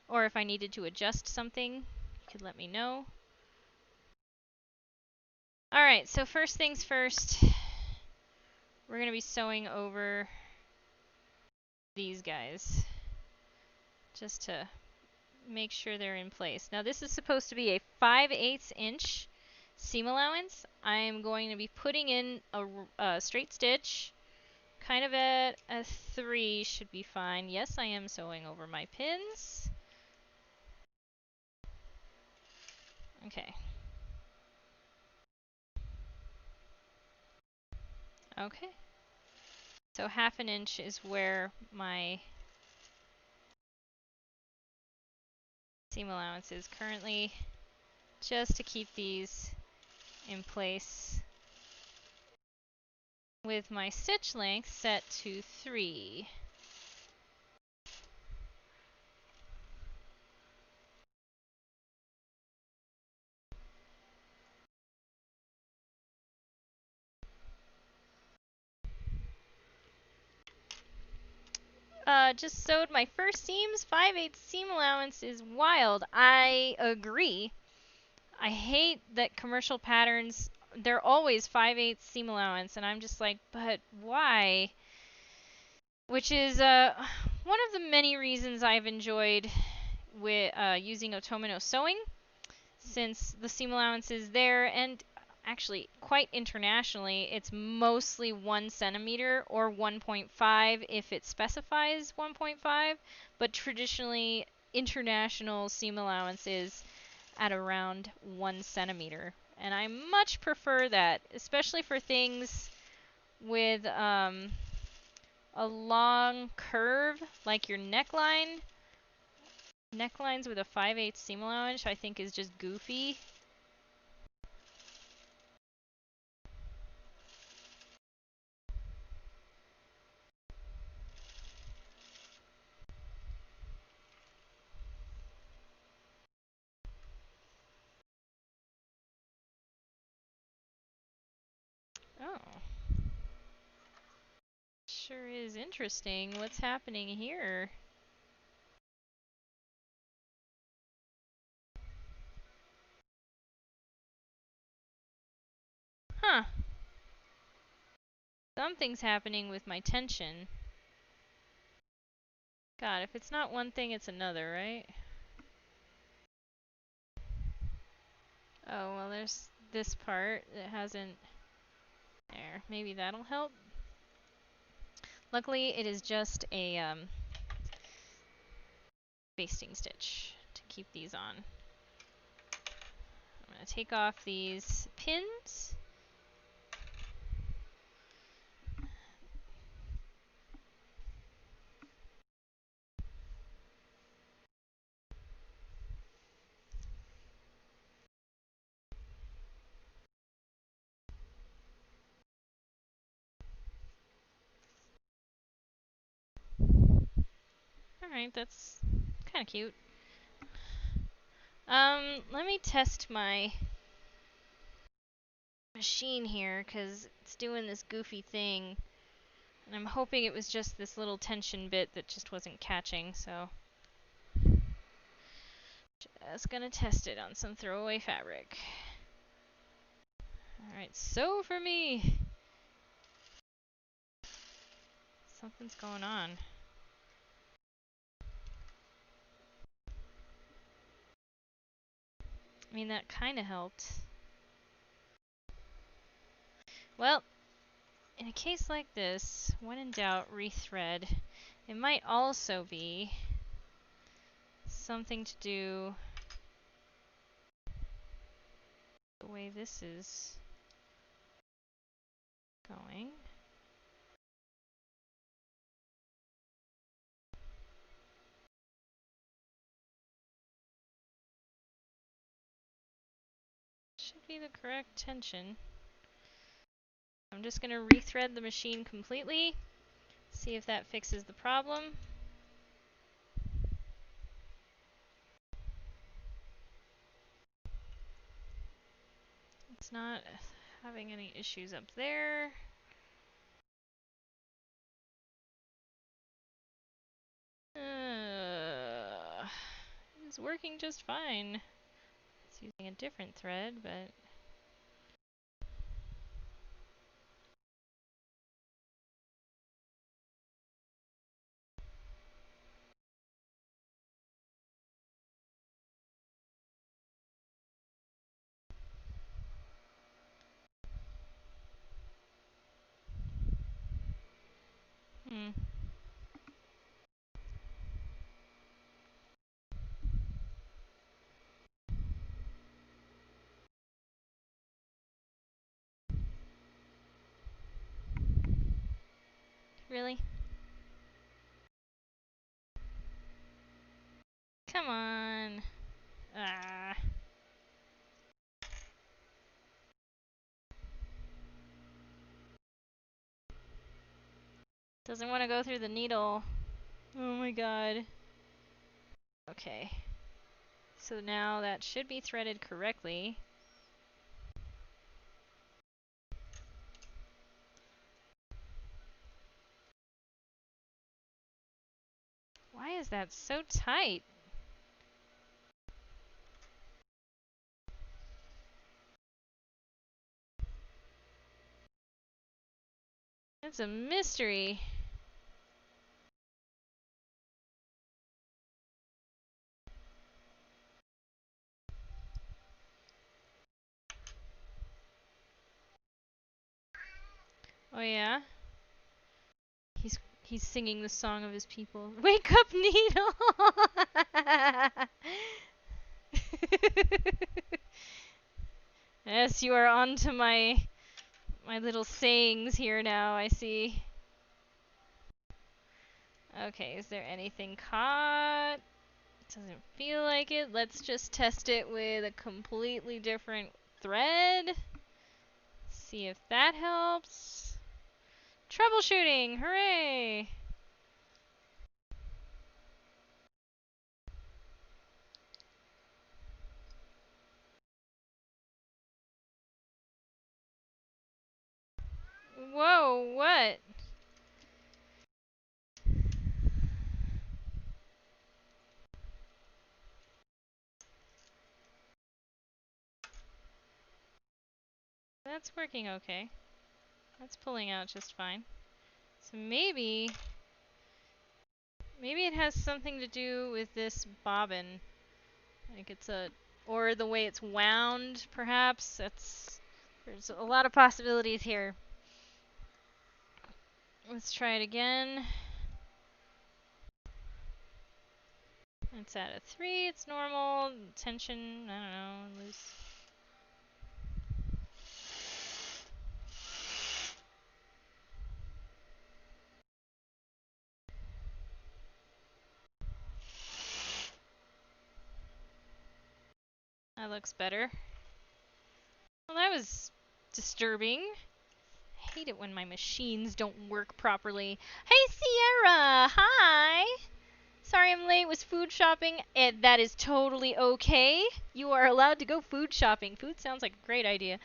Speaker 1: or if I needed to adjust something, you could let me know. Alright, so first things first, we're going to be sewing over these guys, just to make sure they're in place. Now this is supposed to be a 5/8 inch seam allowance, I'm going to be putting in a straight stitch, kind of at a 3 should be fine. Yes, I am sewing over my pins. Okay. Okay. So 1/2 inch is where my seam allowance is currently, just to keep these in place with my stitch length set to 3. Just sewed my first seams. 5/8 seam allowance is wild. I agree. I hate that commercial patterns, they're always 5/8 seam allowance, and I'm just like, but why? Which is one of the many reasons I've enjoyed with using Otomino sewing, since the seam allowance is there, and actually quite internationally, it's mostly 1 centimeter or 1.5 if it specifies 1.5, but traditionally international seam allowance is at around 1 centimeter. And I much prefer that, especially for things with a long curve, like your neckline. Necklines with a 5/8 seam allowance, I think, is just goofy. Oh. Sure is interesting. What's happening here? Huh. Something's happening with my tension. God, if it's not one thing, it's another, right? Oh, well, there's this part that hasn't... There. Maybe that'll help. Luckily, it is just a basting stitch to keep these on. I'm going to take off these pins. Alright, that's kind of cute. Let me test my machine here, because it's doing this goofy thing. And I'm hoping it was just this little tension bit that just wasn't catching, so... Just gonna test it on some throwaway fabric. Alright, sew for me! Something's going on. I mean, that kinda helped. Well, in a case like this, when in doubt, rethread. It might also be something to do the way this is going. Should be the correct tension. I'm just gonna rethread the machine completely, see if that fixes the problem. It's not having any issues up there. It's working just fine. It's using a different thread, but... Really? Come on. Ah. Doesn't want to go through the needle. Oh my god. Okay. So now that should be threaded correctly. Why is that so tight? It's a mystery. Oh yeah? He's singing the song of his people. Wake up, Needle! Yes, you are on to my little sayings here now, I see. Okay, is there anything caught? Doesn't feel like it. Let's just test it with a completely different thread. See if that helps. Troubleshooting! Hooray! Whoa, what? That's working okay. That's pulling out just fine. So maybe it has something to do with this bobbin. Like it's or the way it's wound, perhaps. There's a lot of possibilities here. Let's try it again. It's at a 3, it's normal. Tension, I don't know, loose. That looks better. Well, that was disturbing. I hate it when my machines don't work properly. Hey, Sierra! Hi! Sorry I'm late, was food shopping. That is totally okay. You are allowed to go food shopping. Food sounds like a great idea.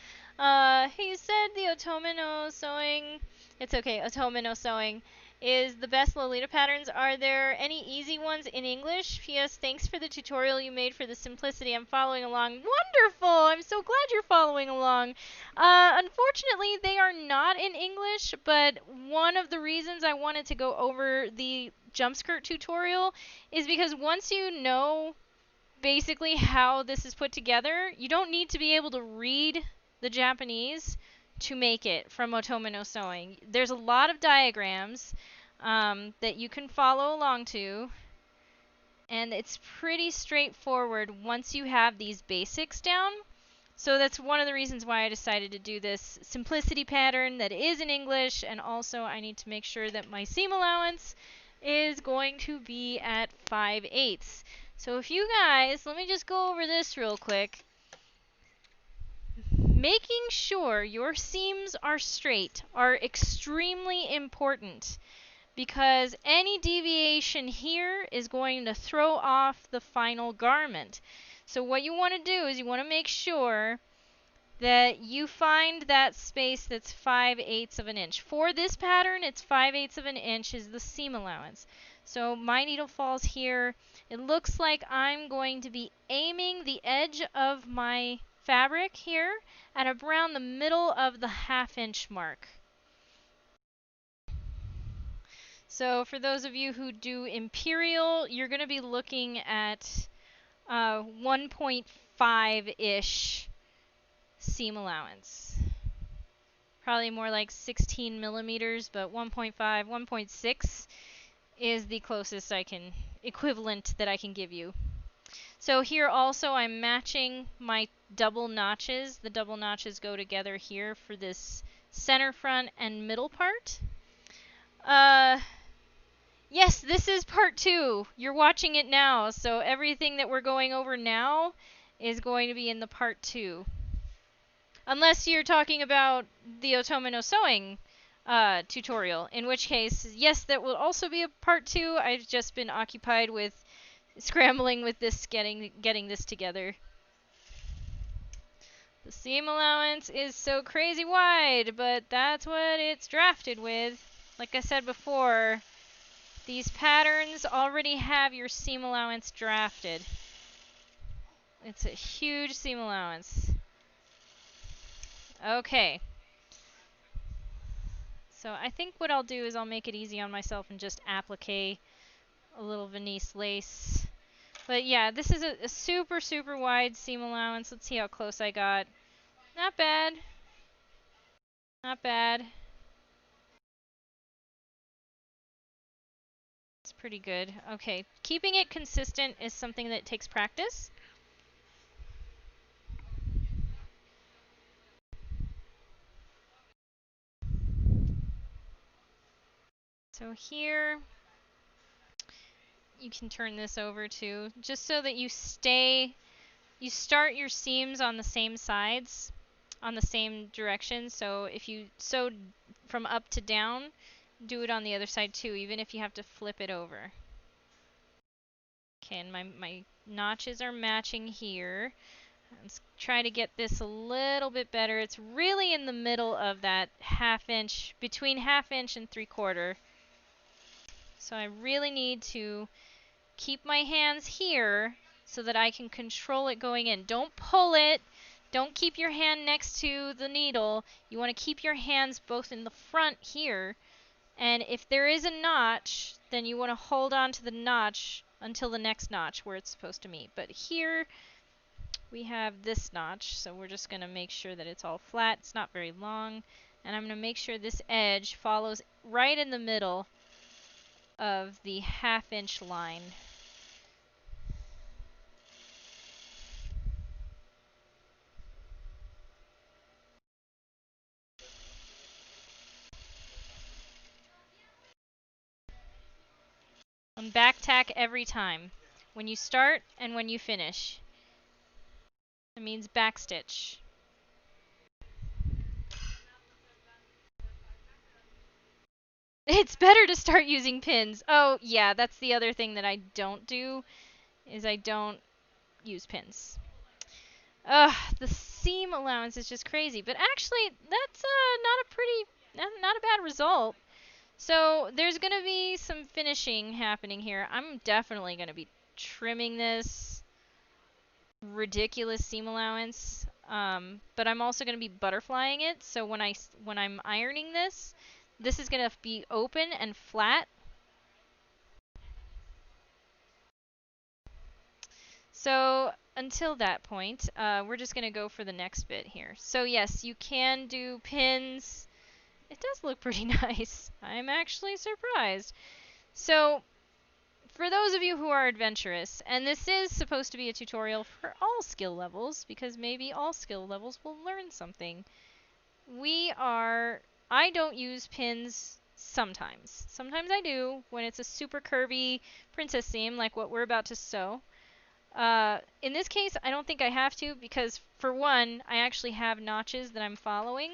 Speaker 1: He said the Otomino sewing, it's okay, Otomino sewing is the best Lolita patterns. Are there any easy ones in English? P.S. Thanks for the tutorial you made for the simplicity. I'm following along. Wonderful! I'm so glad you're following along. Unfortunately, they are not in English, but one of the reasons I wanted to go over the jump skirt tutorial is because once you know basically how this is put together, you don't need to be able to read the Japanese to make it from Otome no Sewing. There's a lot of diagrams that you can follow along to, and it's pretty straightforward once you have these basics down. So that's one of the reasons why I decided to do this simplicity pattern that is in English, and also I need to make sure that my seam allowance is going to be at 5/8. So if you guys, let me just go over this real quick. Making sure your seams are straight are extremely important because any deviation here is going to throw off the final garment. So what you want to do is you want to make sure that you find that space that's 5/8 of an inch. For this pattern, it's 5/8 of an inch is the seam allowance. So my needle falls here. It looks like I'm going to be aiming the edge of my fabric here at around the middle of the 1/2 inch mark. So for those of you who do imperial, you're going to be looking at 1.5-ish seam allowance. Probably more like 16 millimeters, but 1.5, 1.6 is the closest equivalent that I can give you. So here also I'm matching my double notches. The double notches go together here for this center front and middle part. Uh, yes, this is part 2. You're watching it now, so everything that we're going over now is going to be in the part 2. Unless you're talking about the Otome no Sewing tutorial, in which case, yes, that will also be a part 2. I've just been occupied with scrambling with this, getting this together. The seam allowance is so crazy wide, but that's what it's drafted with. Like I said before, these patterns already have your seam allowance drafted. It's a huge seam allowance. Okay. So I think what I'll do is I'll make it easy on myself and just applique a little Venice lace. But yeah, this is a super, super wide seam allowance. Let's see how close I got. Not bad. Not bad. It's pretty good. Okay, keeping it consistent is something that takes practice. So here, you can turn this over too, just so that you start your seams on the same sides, on the same direction. So if you sewed from up to down, do it on the other side too, even if you have to flip it over. Okay, and my notches are matching here. Let's try to get this a little bit better. It's really in the middle of that ½ inch, between ½ inch and 3/4. So I really need to keep my hands here so that I can control it going in. Don't pull it. Don't keep your hand next to the needle. You want to keep your hands both in the front here. And if there is a notch, then you want to hold on to the notch until the next notch where it's supposed to meet. But here we have this notch, so we're just going to make sure that it's all flat. It's not very long. And I'm going to make sure this edge follows right in the middle of the ½ inch line. And back tack every time, when you start and when you finish. It means back stitch. It's better to start using pins. Oh, yeah, that's the other thing that I don't do, is I don't use pins. Ugh, the seam allowance is just crazy. But actually, that's not a bad result. So there's going to be some finishing happening here. I'm definitely going to be trimming this ridiculous seam allowance. But I'm also going to be butterflying it. So when I'm ironing this, this is going to be open and flat. So until that point, we're just going to go for the next bit here. So yes, you can do pins. It does look pretty nice. I'm actually surprised. So for those of you who are adventurous, and this is supposed to be a tutorial for all skill levels, because maybe all skill levels will learn something. I don't use pins sometimes. Sometimes I do, when it's a super curvy princess seam, like what we're about to sew. In this case, I don't think I have to, because for one, I actually have notches that I'm following,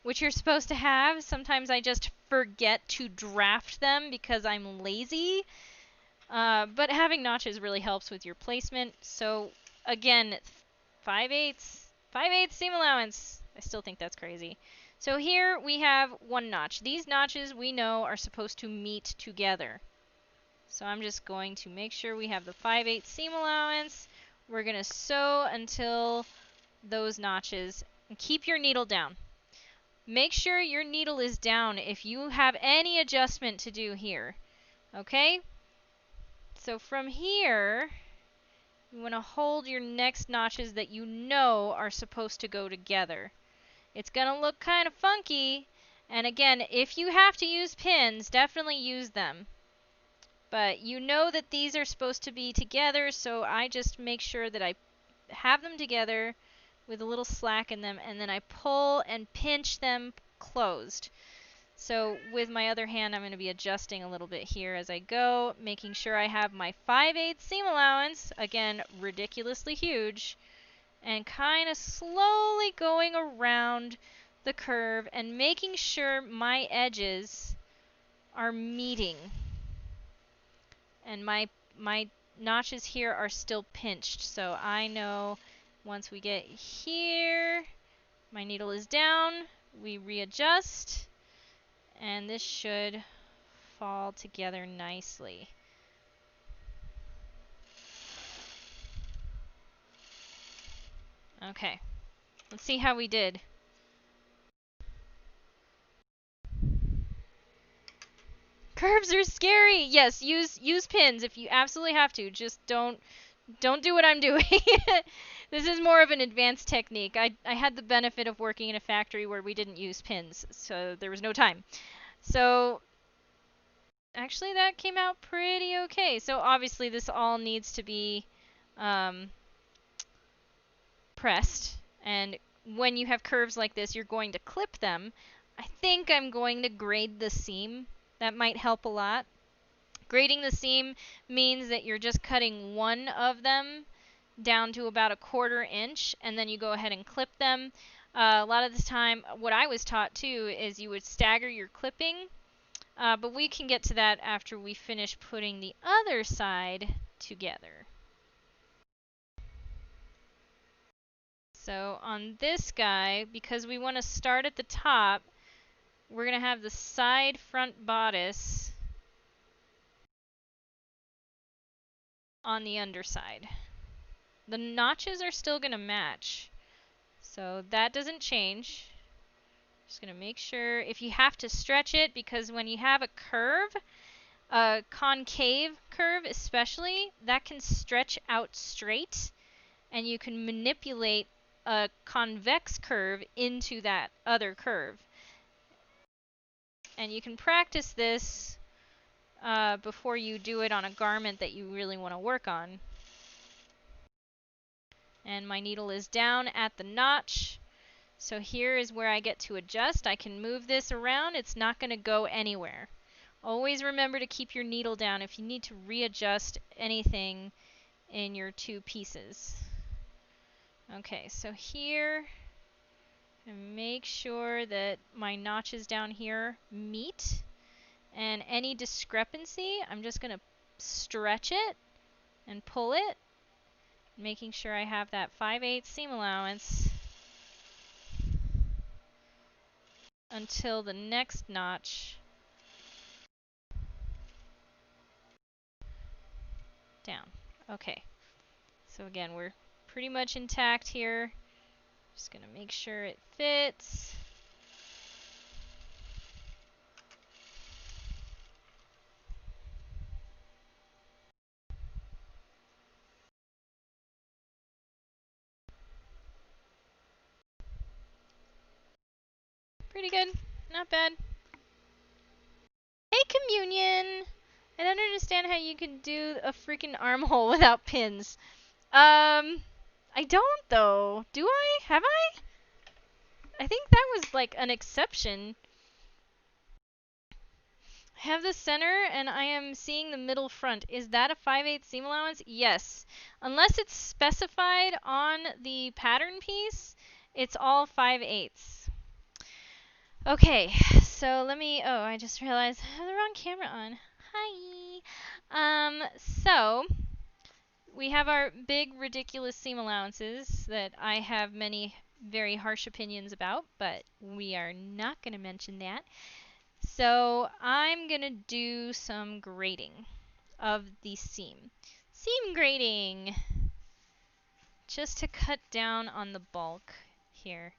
Speaker 1: which you're supposed to have. Sometimes I just forget to draft them because I'm lazy. But having notches really helps with your placement. So again, 5/8 seam allowance. I still think that's crazy. So here we have one notch. These notches we know are supposed to meet together. So I'm just going to make sure we have the 5/8 seam allowance. We're going to sew until those notches, and keep your needle down. Make sure your needle is down if you have any adjustment to do here. Okay? So from here, you want to hold your next notches that you know are supposed to go together. It's going to look kind of funky, and again, if you have to use pins, definitely use them. But you know that these are supposed to be together, so I just make sure that I have them together with a little slack in them, and then I pull and pinch them closed. So with my other hand, I'm going to be adjusting a little bit here as I go, making sure I have my 5/8 seam allowance, again, ridiculously huge, and kind of slowly going around the curve and making sure my edges are meeting. And my notches here are still pinched, so I know once we get here, my needle is down, we readjust, and this should fall together nicely. Okay, let's see how we did. Curves are scary. Yes, use pins if you absolutely have to. Just don't do what I'm doing. This is more of an advanced technique. I had the benefit of working in a factory where we didn't use pins, so there was no time. So actually that came out pretty okay. So obviously this all needs to be pressed, and when you have curves like this, you're going to clip them. I think I'm going to grade the seam. That might help a lot. Grading the seam means that you're just cutting one of them down to about 1/4 inch, and then you go ahead and clip them. A lot of the time, what I was taught too is you would stagger your clipping, but we can get to that after we finish putting the other side together. So on this guy, because we want to start at the top, we're going to have the side front bodice on the underside. The notches are still going to match, so that doesn't change. Just going to make sure, if you have to stretch it, because when you have a curve, a concave curve especially, that can stretch out straight, and you can manipulate a convex curve into that other curve. And you can practice this before you do it on a garment that you really want to work on. And my needle is down at the notch. So here is where I get to adjust. I can move this around. It's not going to go anywhere. Always remember to keep your needle down if you need to readjust anything in your two pieces. Okay, so here, make sure that my notches down here meet. And any discrepancy, I'm just going to stretch it and pull it, making sure I have that 5/8 seam allowance until the next notch down. Okay, so again, we're pretty much intact here. Just going to make sure it fits. Pretty good. Not bad. Hey, Communion! I don't understand how you can do a freaking armhole without pins. I don't, though. Do I? Have I? I think that was like an exception. I have the center, and I am seeing the middle front. Is that a 5/8 seam allowance? Yes. Unless it's specified on the pattern piece, it's all 5/8. Okay, so let me, oh, I just realized I have the wrong camera on. Hi. So we have our big ridiculous seam allowances that I have many very harsh opinions about, but we are not going to mention that. So I'm going to do some grading of the seam. Seam grading! Just to cut down on the bulk here.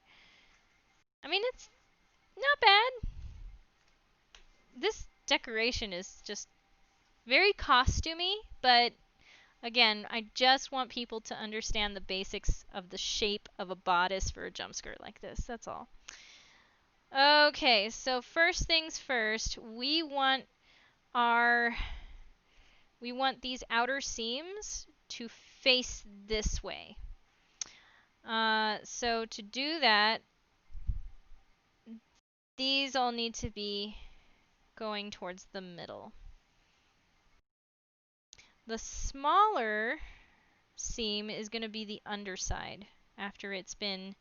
Speaker 1: I mean, it's not bad. This decoration is just very costumey, but again, I just want people to understand the basics of the shape of a bodice for a jump skirt like this. That's all. Okay, so first things first, we want these outer seams to face this way. So to do that, these all need to be going towards the middle. The smaller seam is going to be the underside. After it's been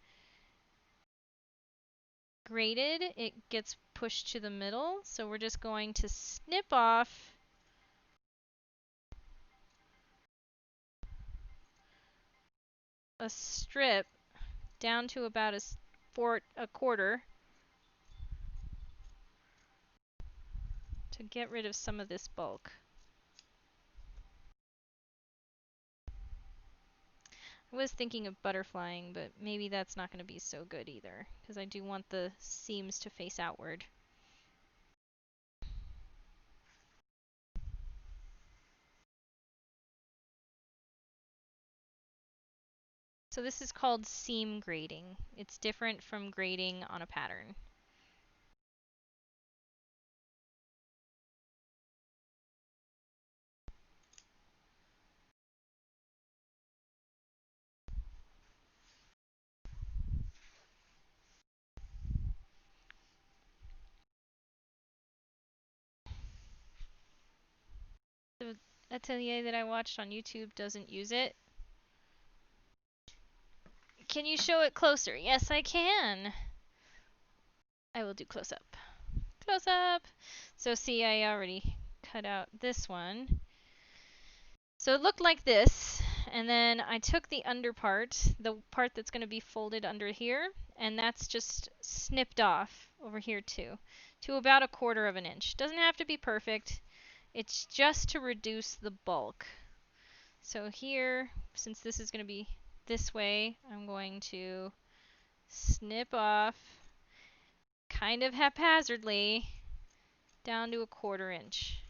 Speaker 1: graded, it gets pushed to the middle, so we're just going to snip off a strip down to about a quarter to get rid of some of this bulk. I was thinking of butterflying, but maybe that's not going to be so good either, because I do want the seams to face outward. So this is called seam grading. It's different from grading on a pattern. The atelier that I watched on YouTube doesn't use it. Can you show it closer? Yes, I can. I will do close up. Close up! So see, I already cut out this one. So it looked like this, and then I took the under part, the part that's going to be folded under here, and that's just snipped off over here too, to about 1/4 of an inch. Doesn't have to be perfect. It's just to reduce the bulk. So here, since this is going to be this way, I'm going to snip off kind of haphazardly down to 1/4 inch.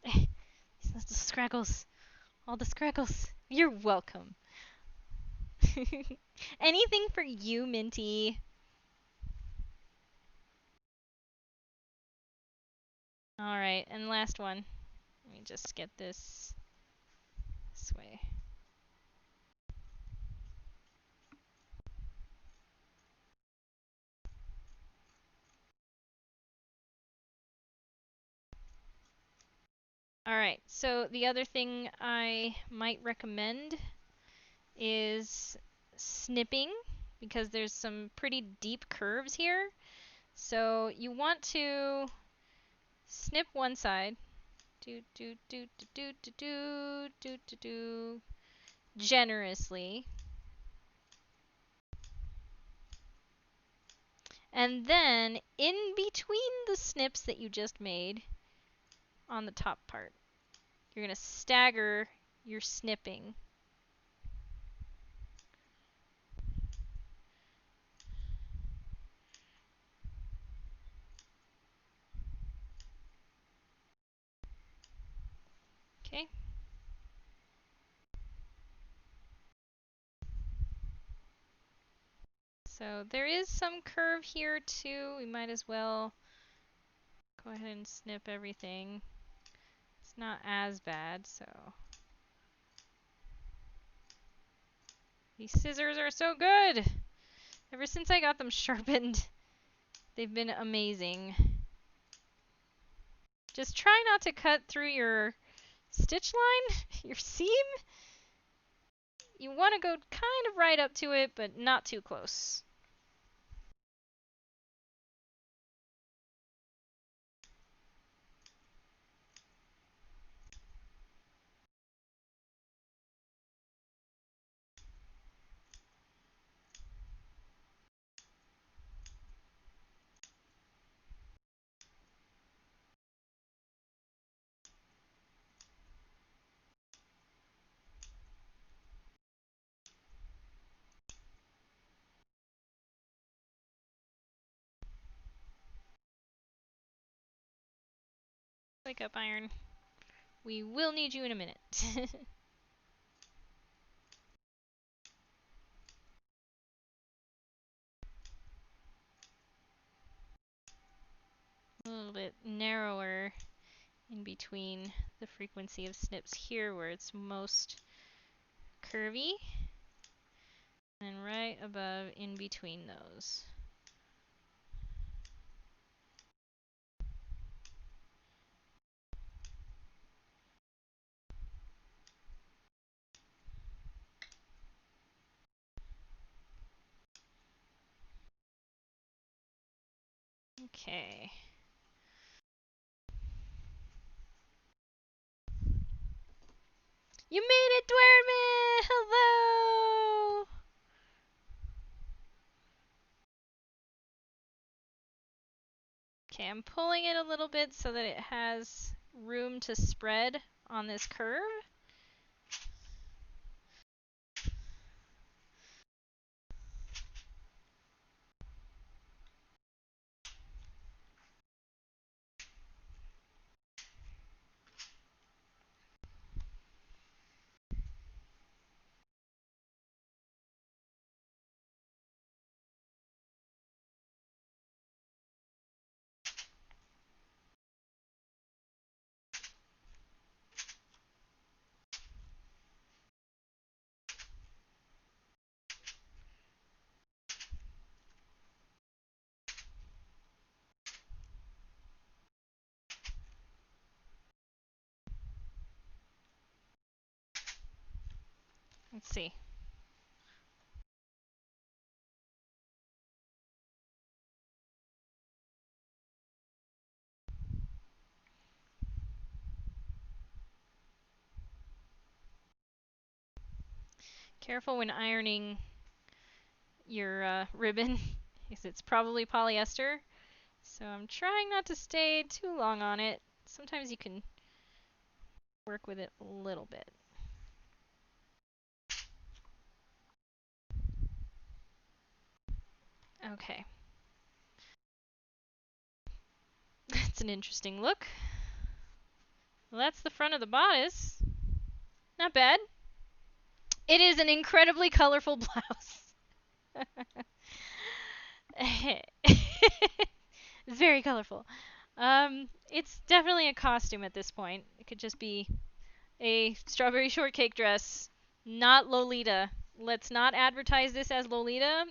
Speaker 1: The scraggles. All the scraggles. You're welcome. Anything for you, Minty. Alright, and last one. Let me just get this way. Alright, so the other thing I might recommend is snipping, because there's some pretty deep curves here. So you want to snip one side. Generously. And then in between the snips that you just made on the top part, you're going to stagger your snipping. Okay. So there is some curve here too. We might as well go ahead and snip everything. It's not as bad, so. These scissors are so good! Ever since I got them sharpened, they've been amazing. Just try not to cut through your stitch line, your seam. You want to go kind of right up to it, but not too close. Wake up, Iron. We will need you in a minute. A little bit narrower in between the frequency of snips here where it's most curvy, and right above in between those. Okay. You made it, Dwerman! Hello! Okay, I'm pulling it a little bit so that it has room to spread on this curve. Let's see. Careful when ironing your ribbon, because it's probably polyester. So I'm trying not to stay too long on it. Sometimes you can work with it a little bit. Okay. That's an interesting look. Well, that's the front of the bodice. Not bad. It is an incredibly colorful blouse. It's very colorful. It's definitely a costume at this point. It could just be a strawberry shortcake dress, not Lolita. Let's not advertise this as Lolita.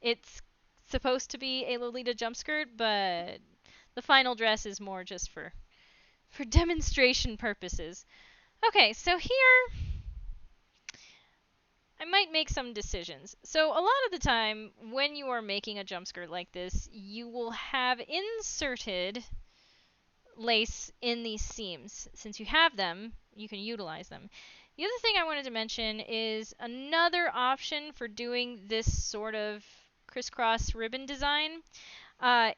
Speaker 1: It's supposed to be a Lolita jump skirt, but the final dress is more just for demonstration purposes. Okay, so here I might make some decisions. So a lot of the time when you are making a jump skirt like this, you will have inserted lace in these seams. Since you have them, you can utilize them. The other thing I wanted to mention is another option for doing this sort of crisscross ribbon design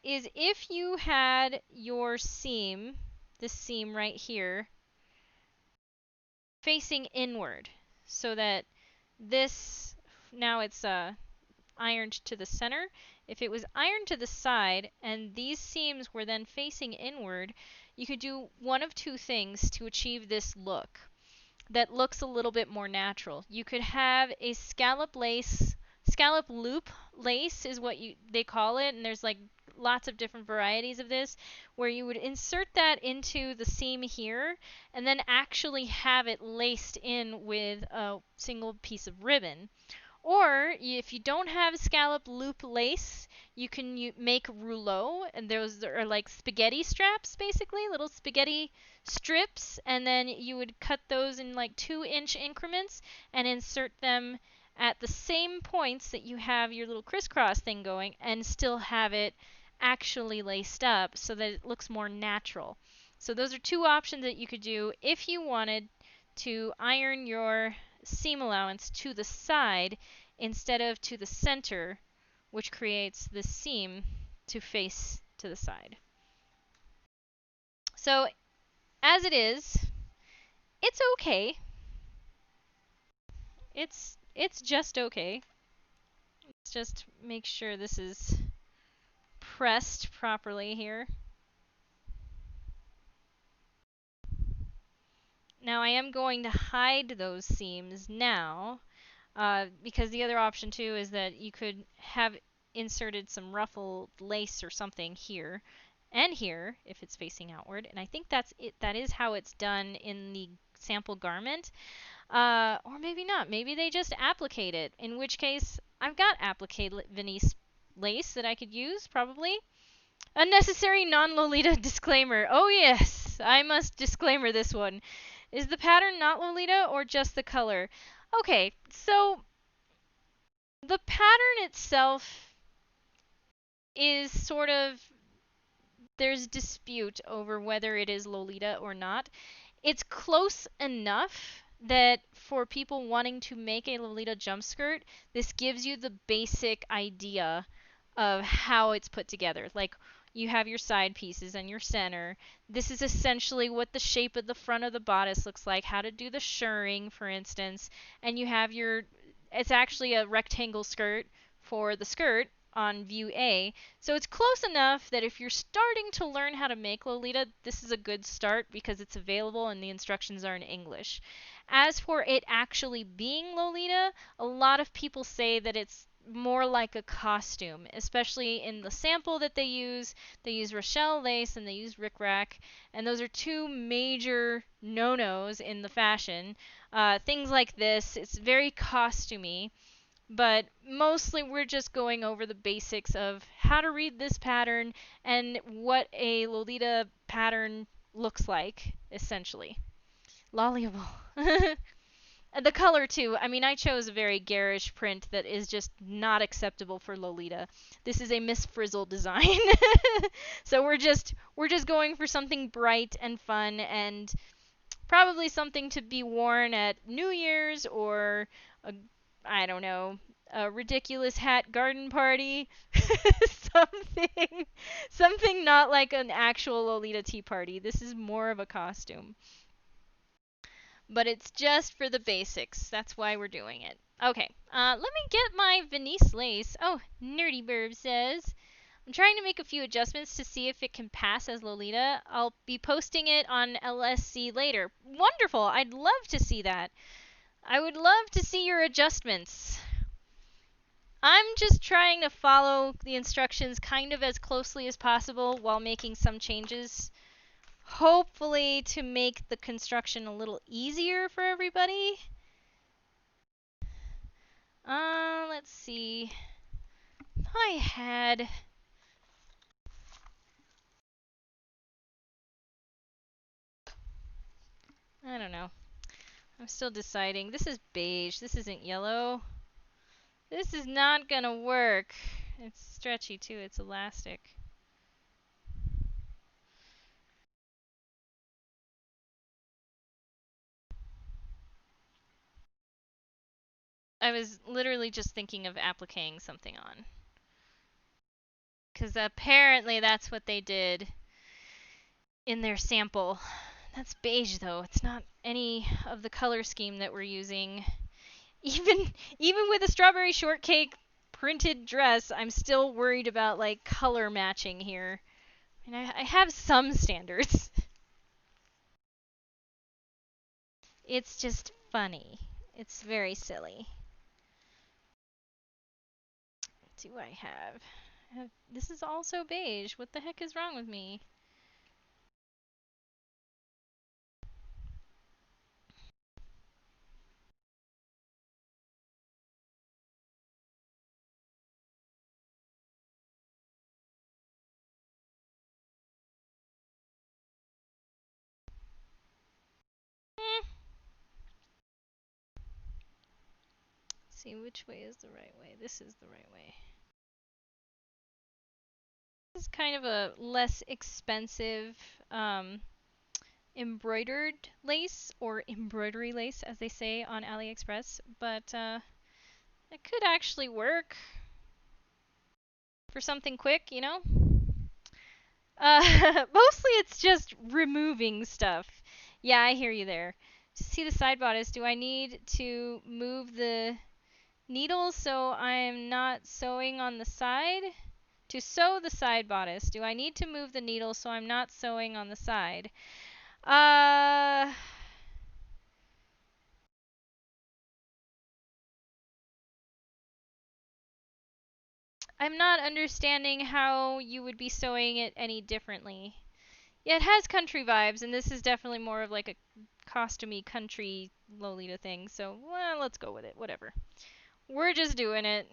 Speaker 1: is if you had your seam, this seam right here, facing inward, so that this, now it's ironed to the center. If it was ironed to the side and these seams were then facing inward, you could do one of two things to achieve this look that looks a little bit more natural. You could have a scallop loop lace is what they call it, and there's like lots of different varieties of this, where you would insert that into the seam here and then actually have it laced in with a single piece of ribbon. Or if you don't have scallop loop lace, you can make rouleau, and those are like spaghetti straps, basically, little spaghetti strips, and then you would cut those in like 2-inch increments and insert them at the same points that you have your little crisscross thing going, and still have it actually laced up so that it looks more natural. So those are two options that you could do if you wanted to iron your seam allowance to the side instead of to the center, which creates the seam to face to the side. So as it is, it's okay. It's just okay. Let's just make sure this is pressed properly here. Now I am going to hide those seams now, because the other option too is that you could have inserted some ruffled lace or something here and here if it's facing outward. And I think that's it. That is how it's done in the sample garment. Or maybe not. Maybe they just applicate it. In which case, I've got applique Venice lace that I could use, probably. Unnecessary non-Lolita disclaimer. Oh yes, I must disclaimer this one. Is the pattern not Lolita or just the color? Okay, so the pattern itself is sort of, there's dispute over whether it is Lolita or not. It's close enough that for people wanting to make a Lolita jump skirt, this gives you the basic idea of how it's put together. Like, you have your side pieces and your center. This is essentially what the shape of the front of the bodice looks like, how to do the shirring, for instance. And you have your, it's actually a rectangle skirt for the skirt on view A. So it's close enough that if you're starting to learn how to make Lolita, this is a good start because it's available and the instructions are in English. As for it actually being Lolita, a lot of people say that it's more like a costume, especially in the sample that they use. They use Rochelle lace and they use rickrack, and those are two major no-nos in the fashion. Things like this, it's very costumey, but mostly we're just going over the basics of how to read this pattern and what a Lolita pattern looks like, essentially. Lolliable. The color too. I mean, I chose a very garish print that is just not acceptable for Lolita. This is a Miss Frizzle design. So we're just going for something bright and fun and probably something to be worn at New Year's or a, I don't know, a ridiculous hat garden party. something something not like an actual Lolita tea party. This is more of a costume. But it's just for the basics. That's why we're doing it. Okay, let me get my Venice lace. Oh, Nerdy Burb says, I'm trying to make a few adjustments to see if it can pass as Lolita. I'll be posting it on LSC later. Wonderful! I'd love to see that. I would love to see your adjustments. I'm just trying to follow the instructions kind of as closely as possible while making some changes. Hopefully to make the construction a little easier for everybody. Let's see. I had... I don't know. I'm still deciding. This is beige. This isn't yellow. This is not gonna work. It's stretchy too. It's elastic. I was literally just thinking of appliquing something on. Because apparently that's what they did in their sample. That's beige though. It's not any of the color scheme that we're using. Even with a strawberry shortcake printed dress, I'm still worried about like color matching here. I mean, I have some standards. It's just funny. It's very silly. What do I have? This is also beige. What the heck is wrong with me? Eh. See, which way is the right way? This is the right way. This is kind of a less expensive embroidered lace, or embroidery lace as they say on AliExpress, but it could actually work for something quick, you know? Mostly it's just removing stuff. Yeah, I hear you there. To see the side bodice, do I need to move the needle so I'm not sewing on the side? To sew the side bodice, do I need to move the needle so I'm not sewing on the side? Uh, I'm not understanding how you would be sewing it any differently. Yeah, it has country vibes, and this is definitely more of like a costumey country Lolita thing, so, well, let's go with it, whatever. We're just doing it.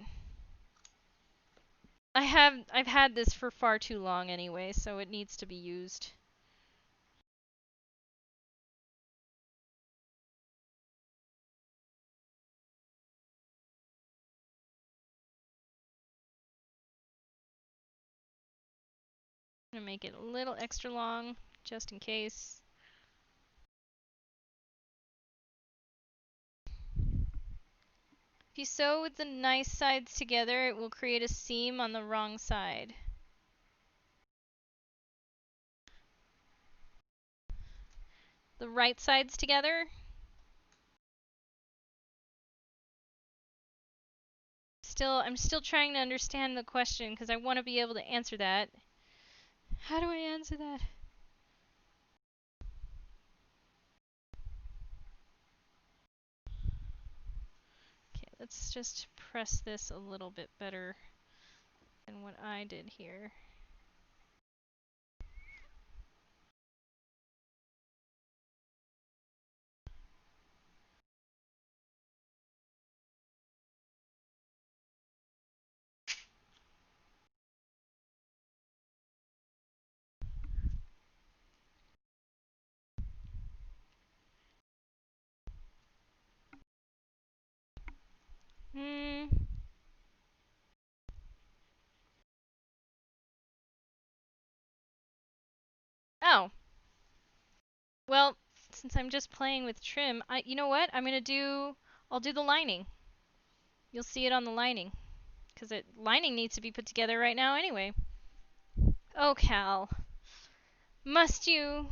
Speaker 1: I've had this for far too long anyway, so it needs to be used. I'm gonna make it a little extra long, just in case. If you sew with the nice sides together, it will create a seam on the wrong side. The right sides together. I'm still trying to understand the question because I want to be able to answer that. How do I answer that? Okay, let's just press this a little bit better than what I did here. Hmm. Oh. Well, since I'm just playing with trim, you know what? I'll do the lining. You'll see it on the lining. Because lining needs to be put together right now anyway. Oh, Cal. Must you?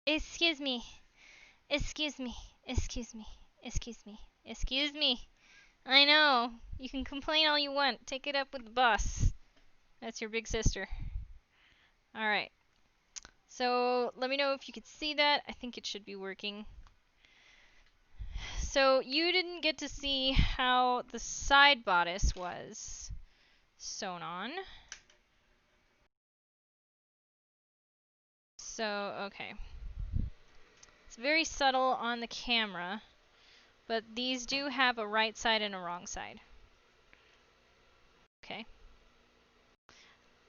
Speaker 1: Excuse me. Excuse me. Excuse me. Excuse me. Excuse me. I know. You can complain all you want. Take it up with the boss. That's your big sister. Alright. So, let me know if you could see that. I think it should be working. So, you didn't get to see how the side bodice was sewn on. So, okay. It's very subtle on the camera, but these do have a right side and a wrong side. Okay.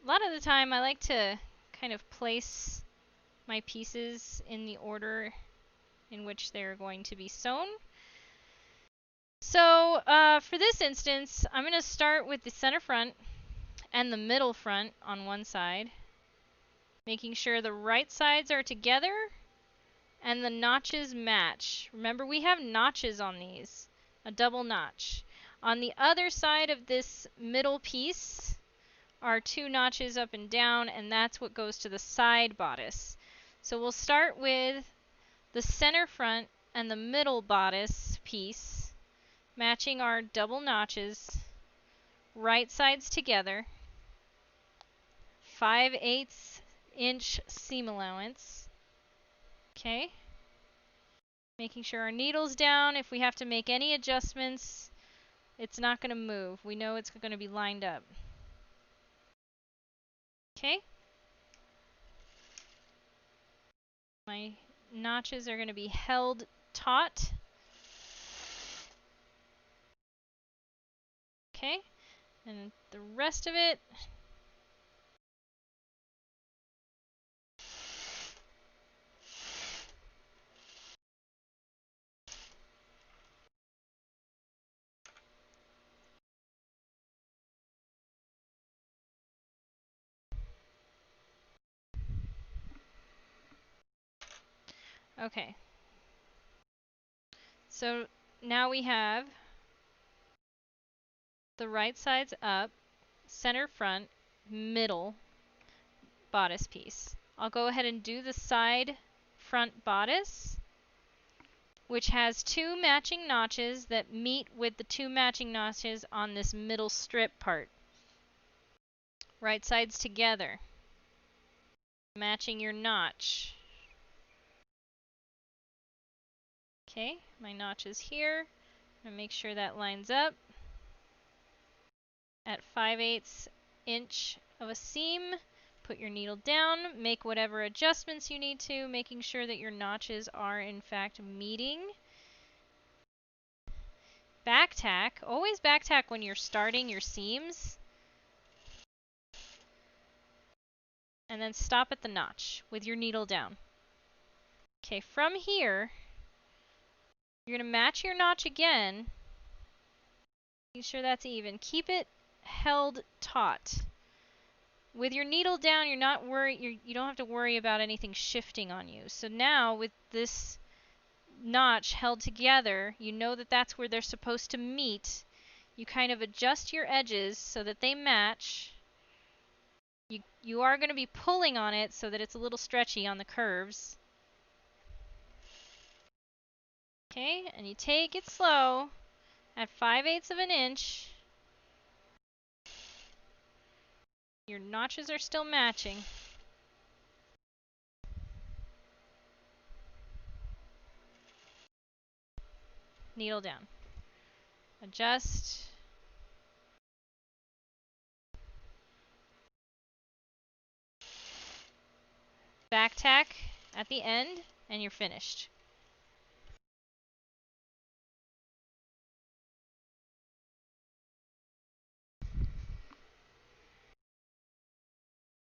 Speaker 1: A lot of the time I like to kind of place my pieces in the order in which they're going to be sewn. So, for this instance, I'm going to start with the center front and the middle front on one side, making sure the right sides are together and the notches match. Remember, we have notches on these, a double notch. On the other side of this middle piece are two notches up and down, and that's what goes to the side bodice. So we'll start with the center front and the middle bodice piece, matching our double notches, right sides together, 5/8 inch seam allowance. Okay. Making sure our needle's down. If we have to make any adjustments, it's not going to move. We know it's going to be lined up. Okay. My notches are going to be held taut. Okay. And the rest of it, okay. So now we have the right sides up, center front, middle bodice piece. I'll go ahead and do the side front bodice, which has two matching notches that meet with the two matching notches on this middle strip part. Right sides together, matching your notch. Okay, my notch is here. I'm gonna make sure that lines up at 5/8 inch of a seam. Put your needle down, make whatever adjustments you need to, making sure that your notches are in fact meeting. Back tack. Always back tack when you're starting your seams. And then stop at the notch with your needle down. Okay, from here, you're going to match your notch again. Make sure that's even. Keep it held taut. With your needle down, you don't have to worry about anything shifting on you. So now with this notch held together, you know that that's where they're supposed to meet. You kind of adjust your edges so that they match. You are going to be pulling on it so that it's a little stretchy on the curves. Okay, and you take it slow at 5/8 of an inch. Your notches are still matching. Needle down. Adjust. Back tack at the end, and you're finished.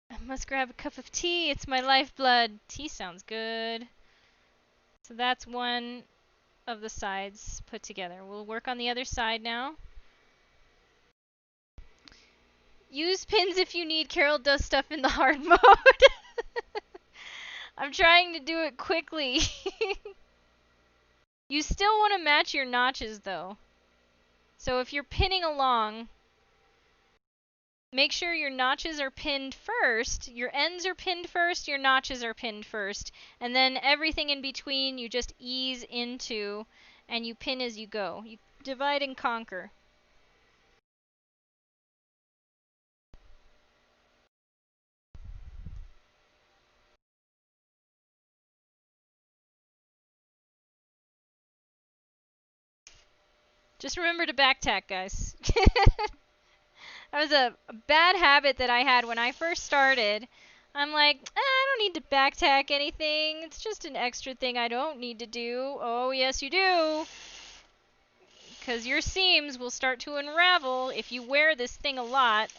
Speaker 1: I must grab a cup of tea. It's my lifeblood. Tea sounds good. So that's one of the sides put together. We'll work on the other side now. Use pins if you need. Carol does stuff in the hard mode. I'm trying to do it quickly. You still want to match your notches though. So if you're pinning along, make sure your notches are pinned first, your ends are pinned first, your notches are pinned first, and then everything in between you just ease into and you pin as you go. You divide and conquer. Just remember to back tack, guys. That was a bad habit that I had when I first started. I'm like, I don't need to back tack anything. It's just an extra thing I don't need to do. Oh, yes, you do. Because your seams will start to unravel if you wear this thing a lot.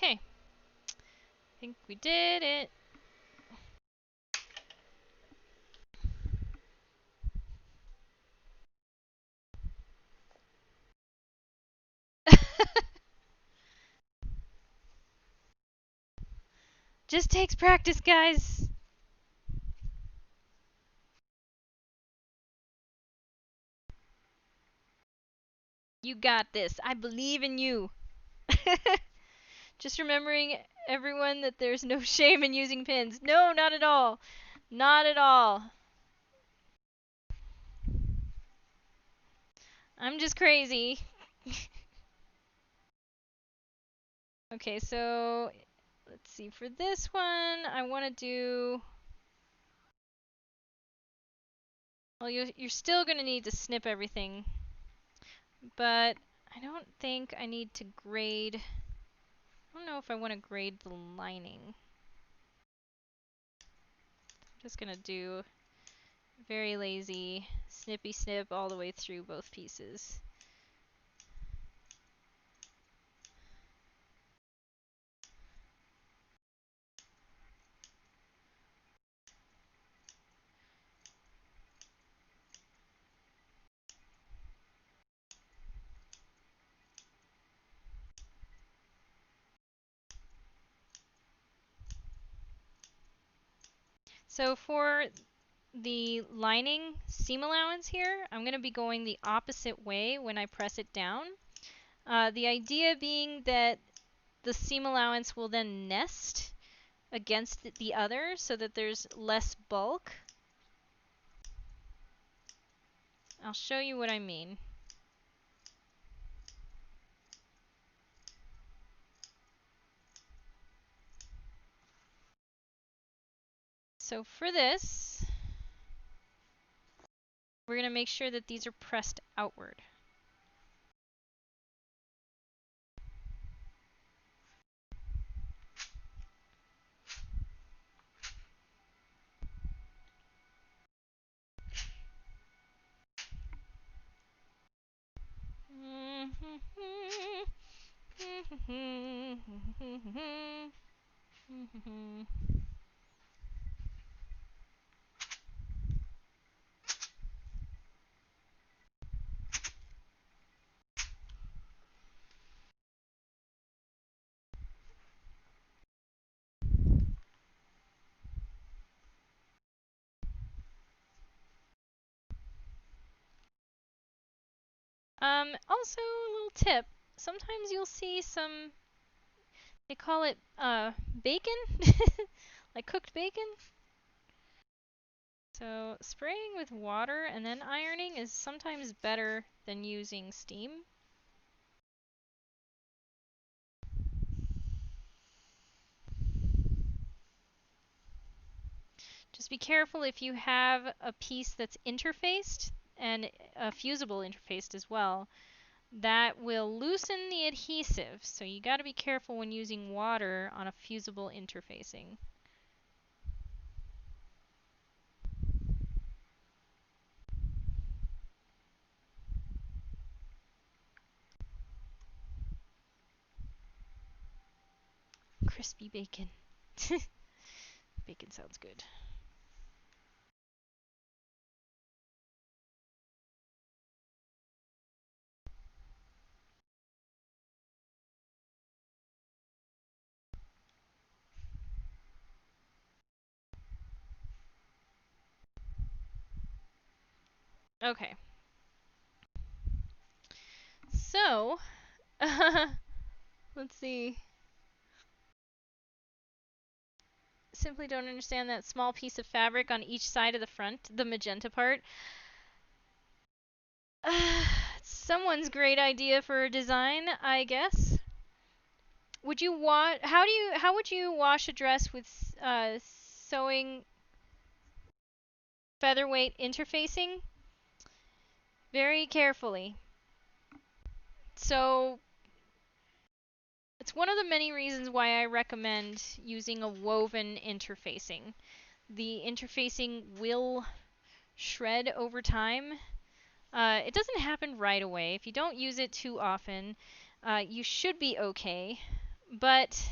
Speaker 1: Okay. I think we did it. Just takes practice, guys. You got this. I believe in you. Just remembering, everyone, that there's no shame in using pins. No, not at all. Not at all. I'm just crazy. Okay, so let's see. For this one, I want to do... Well, you're still going to need to snip everything. But I I don't think I need to grade. I don't know if I want to grade the lining. I'm just gonna do very lazy, snippy snip all the way through both pieces. So for the lining seam allowance here, I'm going to be going the opposite way when I press it down. The idea being that the seam allowance will then nest against the other so that there's less bulk. I'll show you what I mean. So for this, we're going to make sure that these are pressed outward. Also a little tip. Sometimes you'll see some, they call it bacon, like cooked bacon. So spraying with water and then ironing is sometimes better than using steam. Just be careful if you have a piece that's interfaced and fusible interfaced as well. That will loosen the adhesive, so you got to be careful when using water on a fusible interfacing. Crispy bacon. Bacon sounds good. Okay. So, let's see. Simply don't understand that small piece of fabric on each side of the front, the magenta part. Someone's great idea for a design, I guess. Would you how would you wash a dress with sewing featherweight interfacing? Very carefully. So it's one of the many reasons why I recommend using a woven interfacing. The interfacing will shred over time. It doesn't happen right away. If you don't use it too often, you should be okay. But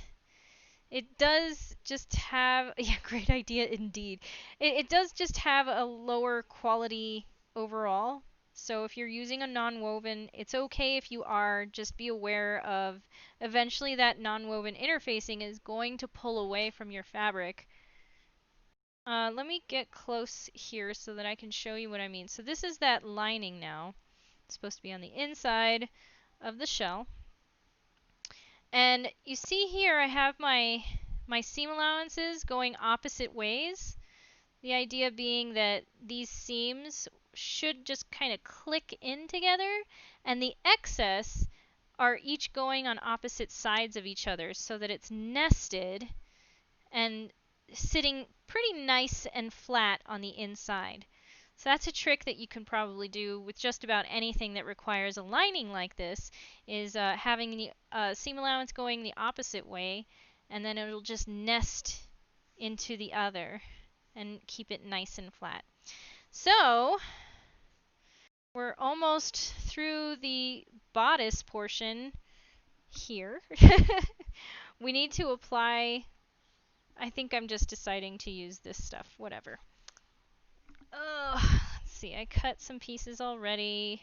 Speaker 1: it does just have, yeah, great idea indeed. It does just have a lower quality overall. So if you're using a non-woven, it's okay if you are. Just be aware of eventually that non-woven interfacing is going to pull away from your fabric. Let me get close here so that I can show you what I mean. So this is that lining now. It's supposed to be on the inside of the shell. And you see here I have my seam allowances going opposite ways. The idea being that these seams should just kind of click in together, and the excess are each going on opposite sides of each other so that it's nested and sitting pretty nice and flat on the inside. So that's a trick that you can probably do with just about anything that requires a lining like this, is having the seam allowance going the opposite way, and then it'll just nest into the other and keep it nice and flat. So we're almost through the bodice portion here. We need to apply, I think I'm just deciding to use this stuff, whatever. Let's see, I cut some pieces already.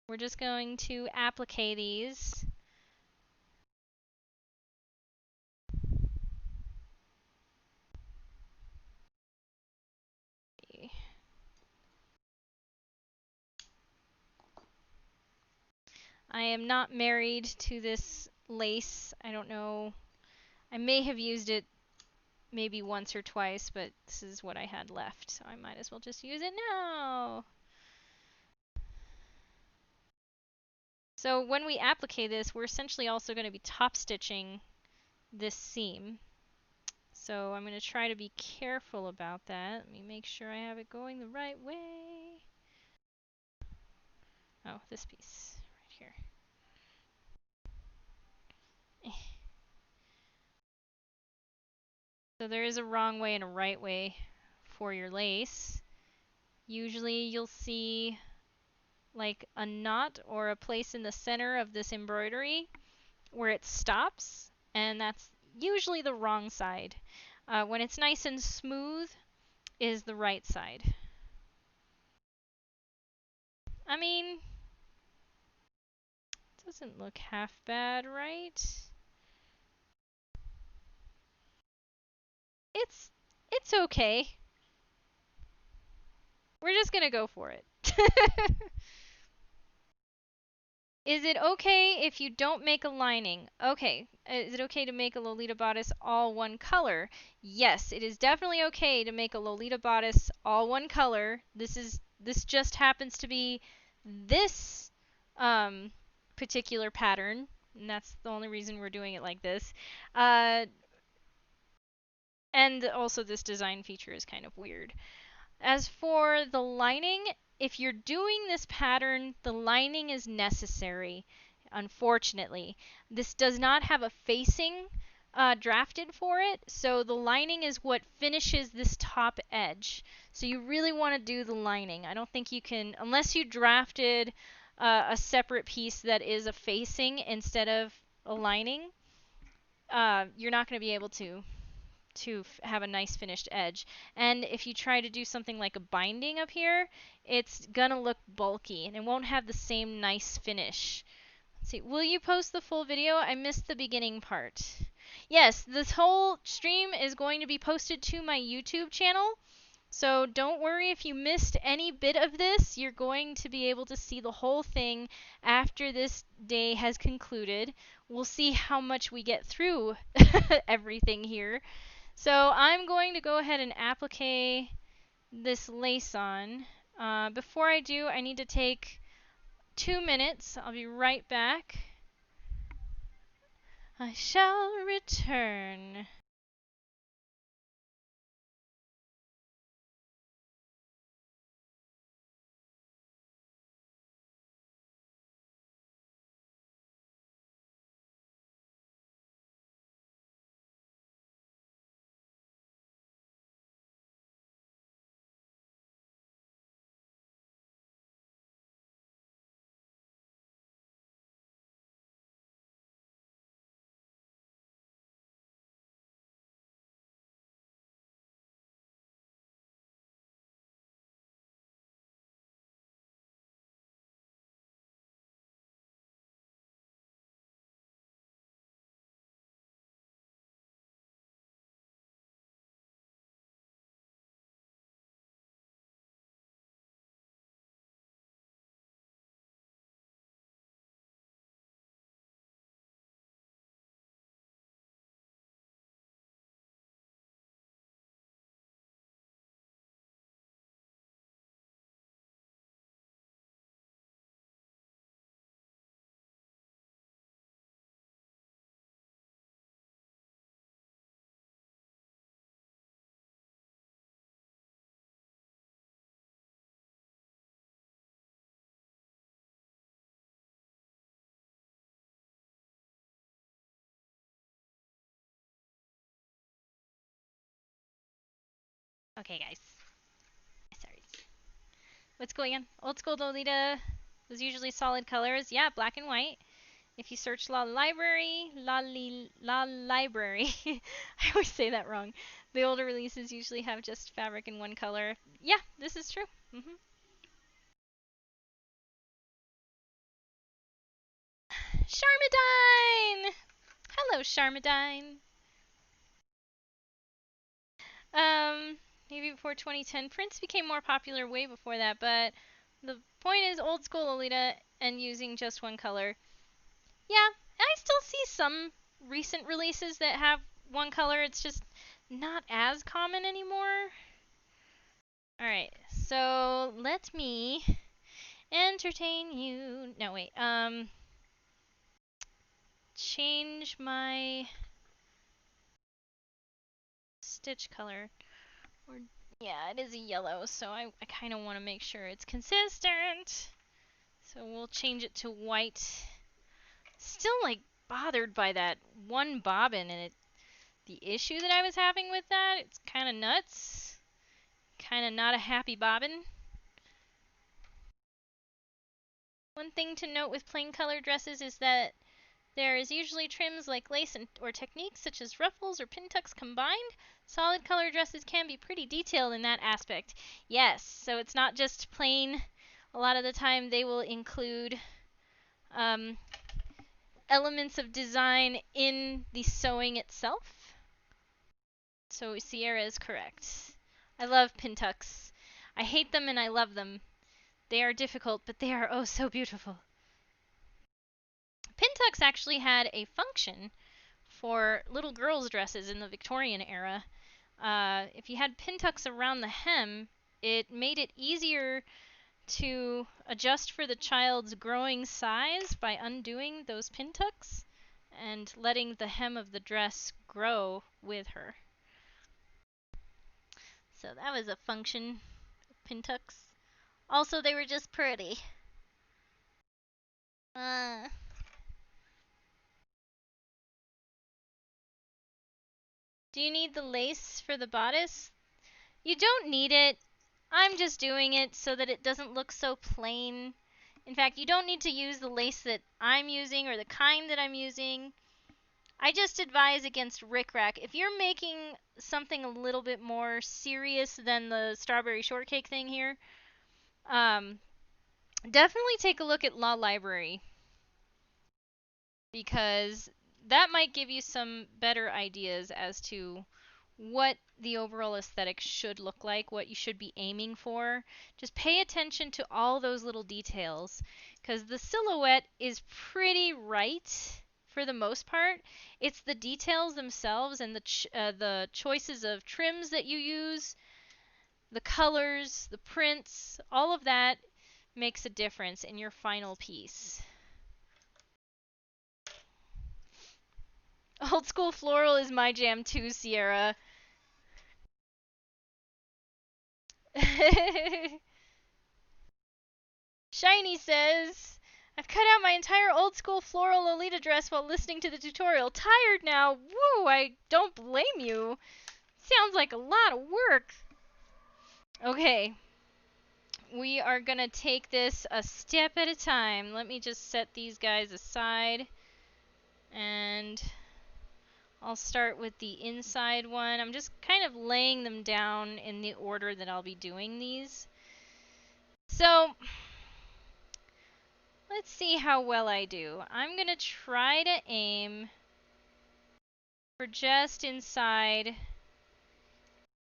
Speaker 1: We're just going to applique these. I am not married to this lace. I don't know. I may have used it maybe once or twice, but this is what I had left, so I might as well just use it now. So when we applique this, we're essentially also going to be top stitching this seam. So I'm going to try to be careful about that. Let me make sure I have it going the right way. Oh, this piece right here. So there is a wrong way and a right way for your lace. Usually you'll see like a knot or a place in the center of this embroidery where it stops, and that's usually the wrong side. When it's nice and smooth is the right side. I mean, doesn't look half bad, right? It's okay. We're just gonna go for it. Is it okay if you don't make a lining? Okay. Is it okay to make a Lolita bodice all one color? Yes, it is definitely okay to make a Lolita bodice all one color. This just happens to be this particular pattern, and that's the only reason we're doing it like this. And also this design feature is kind of weird. As for the lining, if you're doing this pattern, the lining is necessary, unfortunately. This does not have a facing drafted for it, so the lining is what finishes this top edge. So you really want to do the lining. I don't think you can, unless you drafted a separate piece that is a facing instead of a lining, you're not going to be able to have a nice finished edge. And if you try to do something like a binding up here, it's gonna look bulky and it won't have the same nice finish. Let's see, will you post the full video? I missed the beginning part. Yes, this whole stream is going to be posted to my YouTube channel. So don't worry if you missed any bit of this. You're going to be able to see the whole thing after this day has concluded. We'll see how much we get through everything here. So I'm going to go ahead and applique this lace on. Before I do, I need to take 2 minutes. I'll be right back. I shall return. Okay, guys. Sorry. What's going on? Old school Lolita was usually solid colors. Yeah, black and white. If you search La Library, La Library, I always say that wrong. The older releases usually have just fabric in one color. Yeah, this is true. Hmm. Charmadine! Hello, Charmadine. Maybe before 2010. Prints became more popular way before that, but the point is old school Lolita and using just one color. Yeah, I still see some recent releases that have one color. It's just not as common anymore. Alright, so let me entertain you. No, wait. Change my stitch color. Or, yeah, it is a yellow, so I kind of want to make sure it's consistent. So we'll change it to white. Still, like, bothered by that one bobbin and the issue that I was having with that. It's kind of nuts. Kind of not a happy bobbin. One thing to note with plain color dresses is that there is usually trims like lace or techniques such as ruffles or pin tucks combined. Solid color dresses can be pretty detailed in that aspect. Yes, so it's not just plain. A lot of the time they will include elements of design in the sewing itself. So Sierra is correct. I love pin tucks. I hate them and I love them. They are difficult, but they are oh so beautiful. Pin tucks actually had a function for little girls' dresses in the Victorian era. If you had pin tucks around the hem, it made it easier to adjust for the child's growing size by undoing those pin tucks and letting the hem of the dress grow with her. So that was a function of pin tucks. Also, they were just pretty. Uh, do you need the lace for the bodice? You don't need it. I'm just doing it so that it doesn't look so plain. In fact, you don't need to use the lace that I'm using or the kind that I'm using. I just advise against rickrack. If you're making something a little bit more serious than the strawberry shortcake thing here, definitely take a look at Law Library, because that might give you some better ideas as to what the overall aesthetic should look like, what you should be aiming for. Just pay attention to all those little details, because the silhouette is pretty right for the most part. It's the details themselves and the choices of trims that you use, the colors, the prints, all of that makes a difference in your final piece. Old school floral is my jam too, Sierra. Shiny says, I've cut out my entire old school floral Lolita dress while listening to the tutorial. Tired now. Woo, I don't blame you. Sounds like a lot of work. Okay. We are gonna take this a step at a time. Let me just set these guys aside. And I'll start with the inside one. I'm just kind of laying them down in the order that I'll be doing these. So, let's see how well I do. I'm gonna try to aim for just inside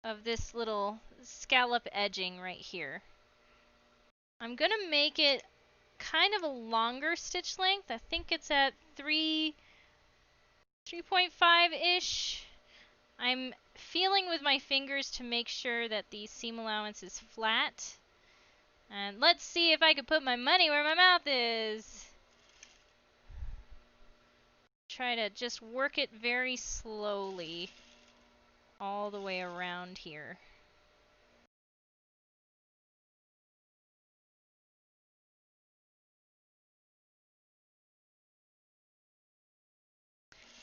Speaker 1: of this little scallop edging right here. I'm gonna make it kind of a longer stitch length. I think it's at 3.5-ish. I'm feeling with my fingers to make sure that the seam allowance is flat. And let's see if I can put my money where my mouth is. Try to just work it very slowly all the way around here.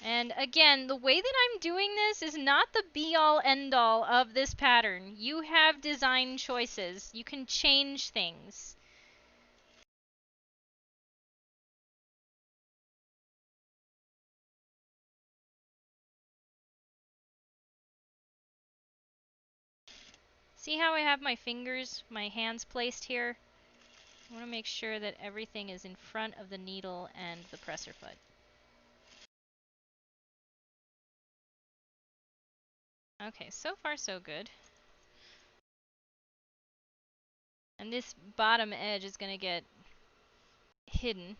Speaker 1: And again, the way that I'm doing this is not the be-all end-all of this pattern. You have design choices. You can change things. See how I have my fingers, my hands placed here? I want to make sure that everything is in front of the needle and the presser foot. Okay, so far so good. And this bottom edge is going to get hidden.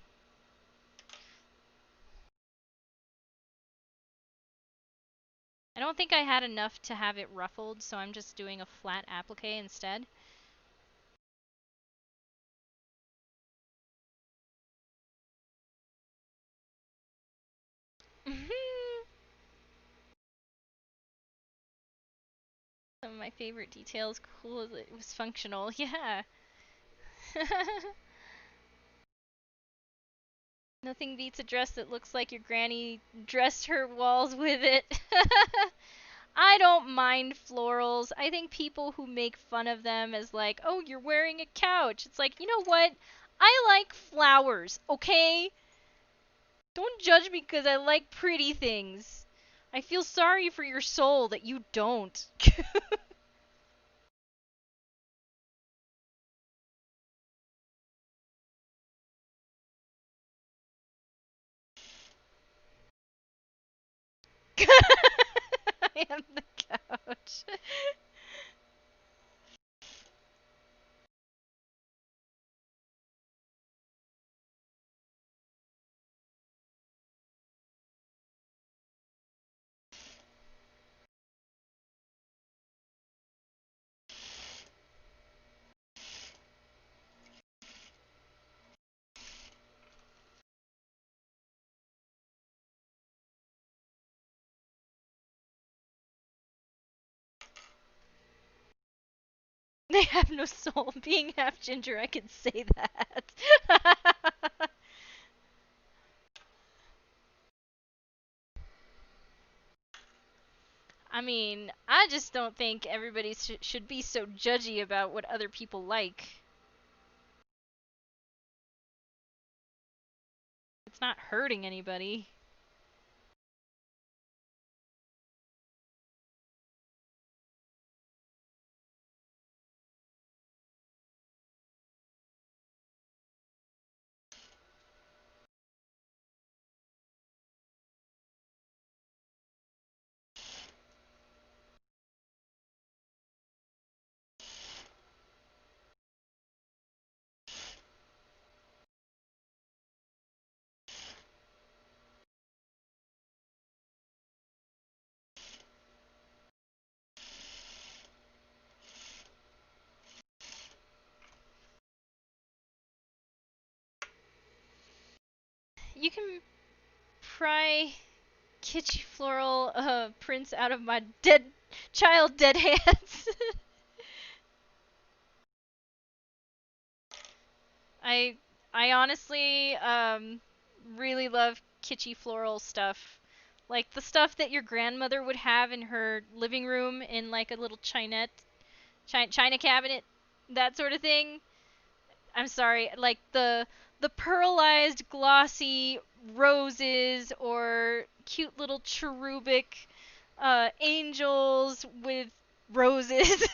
Speaker 1: I don't think I had enough to have it ruffled, so I'm just doing a flat applique instead. Some of my favorite details. Cool, it was functional. Yeah. Nothing beats a dress that looks like your granny dressed her walls with it. I don't mind florals. I think people who make fun of them as like, oh, you're wearing a couch. It's like, you know what? I like flowers, okay? Don't judge me because I like pretty things. I feel sorry for your soul that you don't. I am the couch. They have no soul. Being half ginger, I can say that. I mean, I just don't think everybody should be so judgy about what other people like. It's not hurting anybody. You can pry kitschy floral prints out of my dead hands. I I honestly really love kitschy floral stuff. Like the stuff that your grandmother would have in her living room in like a little china cabinet, that sort of thing. I'm sorry, like the pearlized glossy roses or cute little cherubic angels with roses.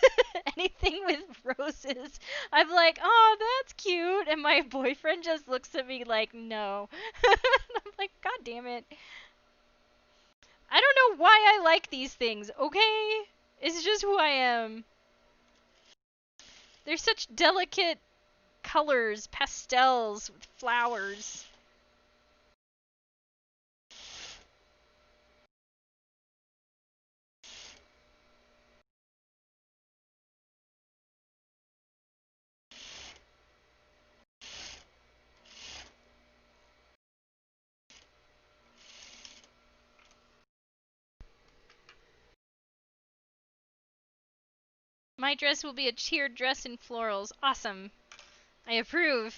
Speaker 1: Anything with roses. I'm like, oh, that's cute. And my boyfriend just looks at me like, no. I'm like, God damn it. I don't know why I like these things, okay? It's just who I am. They're such delicate colors, pastels with flowers. My dress will be a tiered dress in florals. Awesome. I approve.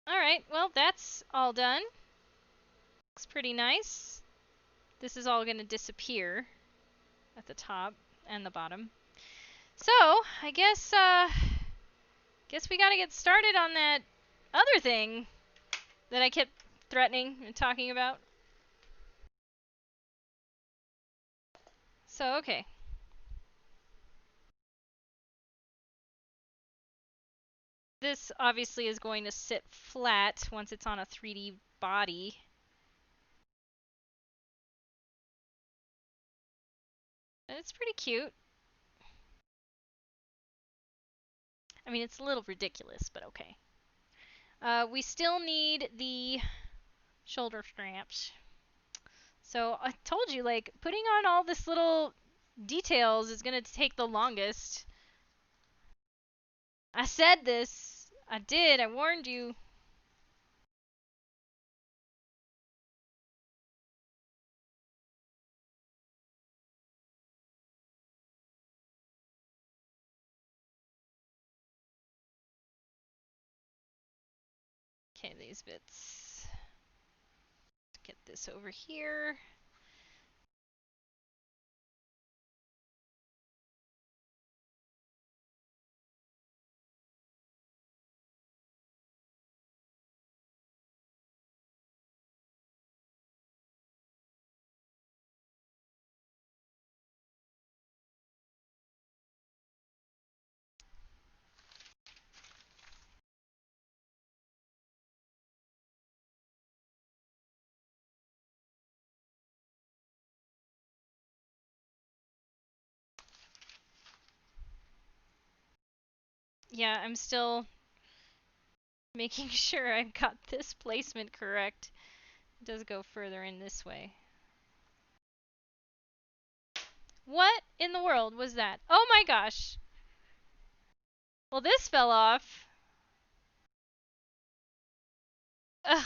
Speaker 1: Alright, well, that's all done. Looks pretty nice. This is all gonna disappear at the top and the bottom. So, I guess we gotta get started on that other thing that I kept threatening and talking about. So, okay. This obviously is going to sit flat once it's on a 3D body. And it's pretty cute. I mean, it's a little ridiculous, but okay. We still need the shoulder straps. So I told you, like, putting on all this little details is gonna take the longest. I said this. I did. I warned you. Okay, these bits. Let's get this over here. Yeah, I'm still making sure I've got this placement correct. It does go further in this way. What in the world was that? Oh my gosh! Well, this fell off. Ugh.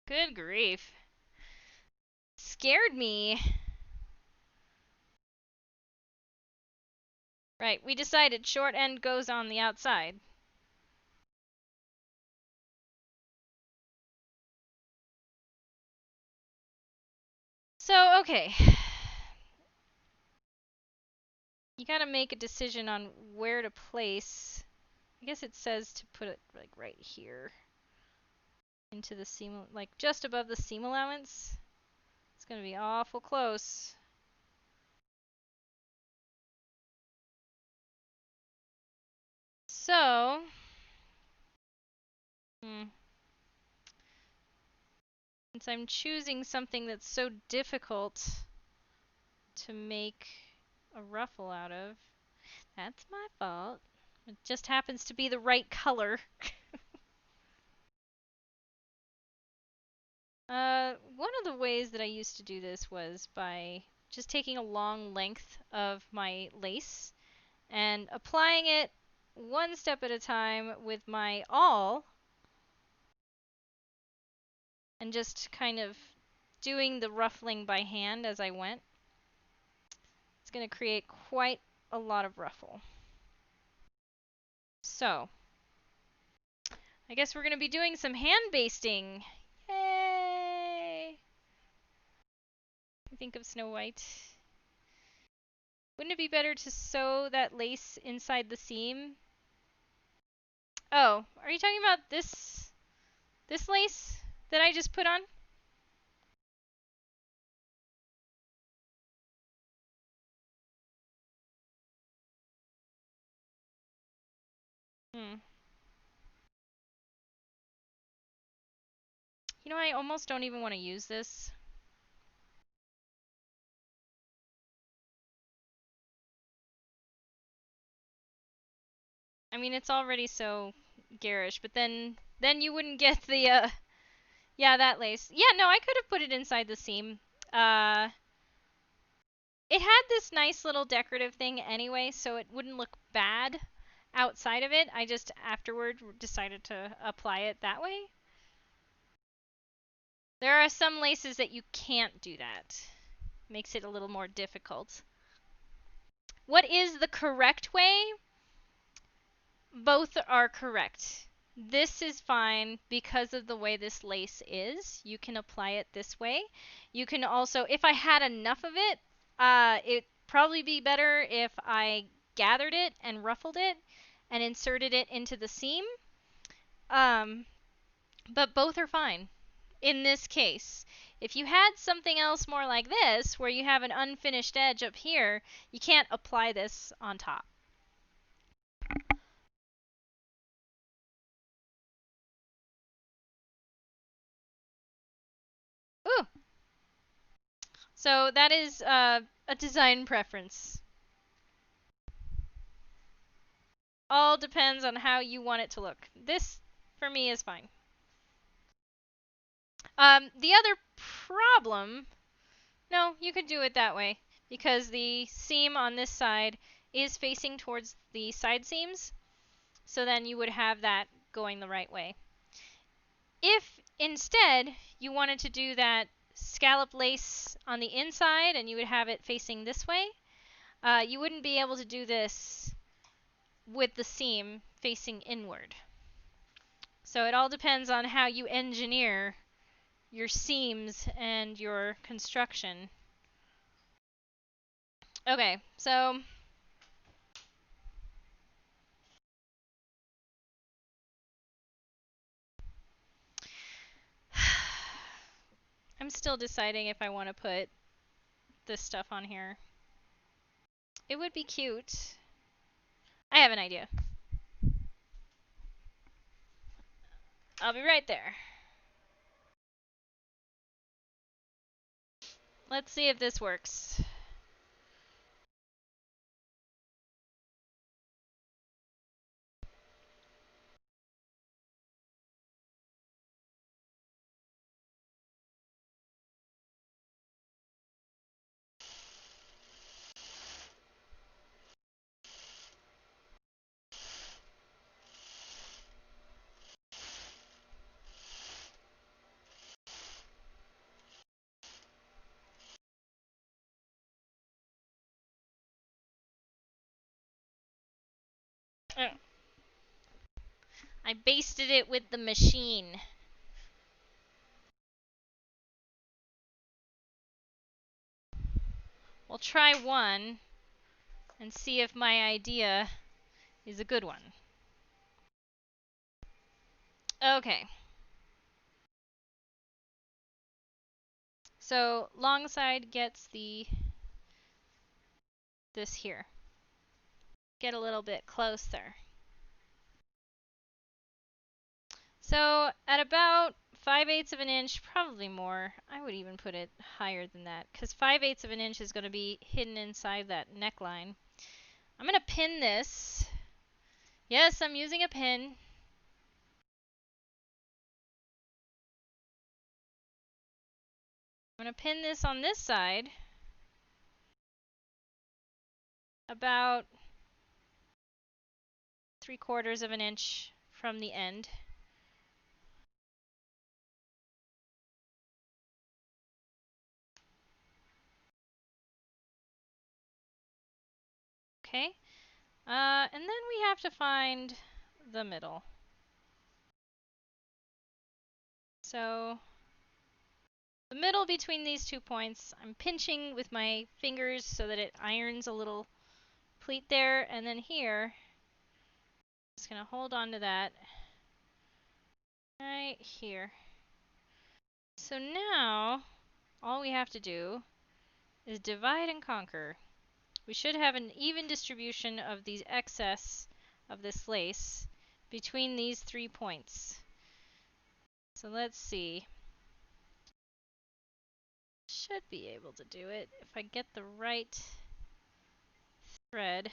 Speaker 1: Good grief. Scared me. Right, we decided short end goes on the outside. So, okay. You gotta make a decision on where to place. I guess it says to put it like right here. Into the seam, like just above the seam allowance. It's gonna be awful close. So, since I'm choosing something that's so difficult to make a ruffle out of, that's my fault. It just happens to be the right color. One of the ways that I used to do this was by just taking a long length of my lace and applying it one step at a time with my awl and just kind of doing the ruffling by hand as I went. It's going to create quite a lot of ruffle. So, I guess we're going to be doing some hand basting. Yay! I think of Snow White. Wouldn't it be better to sew that lace inside the seam? Oh, are you talking about this lace that I just put on? Hmm. You know, I almost don't even want to use this. I mean, it's already so garish, but then you wouldn't get the yeah, that lace. Yeah, no, I could have put it inside the seam. Uh it had this nice little decorative thing anyway, so it wouldn't look bad outside of it. I just afterward decided to apply it that way. There are some laces that you can't do that. makes it a little more difficult. What is the correct way? Both are correct. This is fine because of the way this lace is. You can apply it this way. You can also, if I had enough of it, it'd probably be better if I gathered it and ruffled it and inserted it into the seam. But both are fine in this case. If you had something else more like this, where you have an unfinished edge up here, you can't apply this on top. Ooh! So that is a design preference. All depends on how you want it to look. This, for me, is fine. The other problem, no, you could do it that way, because the seam on this side is facing towards the side seams, so then you would have that going the right way. If instead you wanted to do that scallop lace on the inside and you would have it facing this way, you wouldn't be able to do this with the seam facing inward. So it all depends on how you engineer your seams and your construction. Okay, so I'm still deciding if I want to put this stuff on here. It would be cute. I have an idea. I'll be right there. Let's see if this works. Oh. I basted it with the machine. We'll try one and see if my idea is a good one. Okay. So long side gets this here. Get a little bit closer. So at about 5/8 of an inch, probably more. I would even put it higher than that, because 5/8 of an inch is going to be hidden inside that neckline. I'm going to pin this. Yes, I'm using a pin. I'm going to pin this on this side about 3/4 of an inch from the end. Okay. And then we have to find the middle. So the middle between these 2 points, I'm pinching with my fingers so that it irons a little pleat there, and then here, just gonna hold on to that right here. So now, all we have to do is divide and conquer. We should have an even distribution of these excess of this lace between these 3 points. So let's see. Should be able to do it if I get the right thread.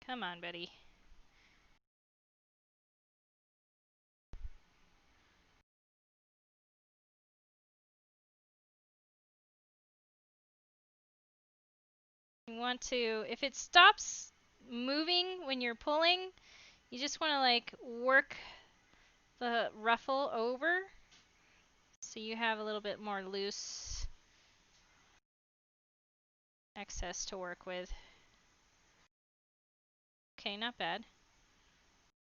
Speaker 1: Come on, buddy. You want to, if it stops moving when you're pulling, you just want to like work the ruffle over so you have a little bit more loose excess to work with. Okay, not bad.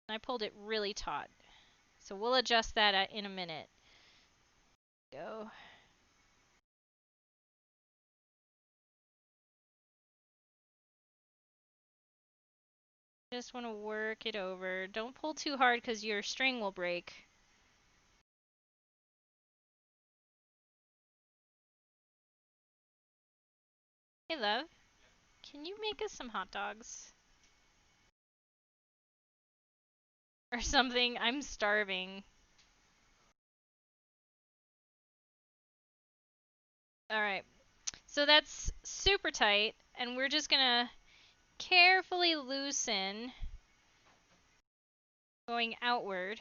Speaker 1: I pulled it really taut. So we'll adjust that in a minute. Go. Just want to work it over. Don't pull too hard because your string will break. Hey, love. Can you make us some hot dogs? Or something? I'm starving. Alright. So that's super tight, and we're just gonna carefully loosen going outward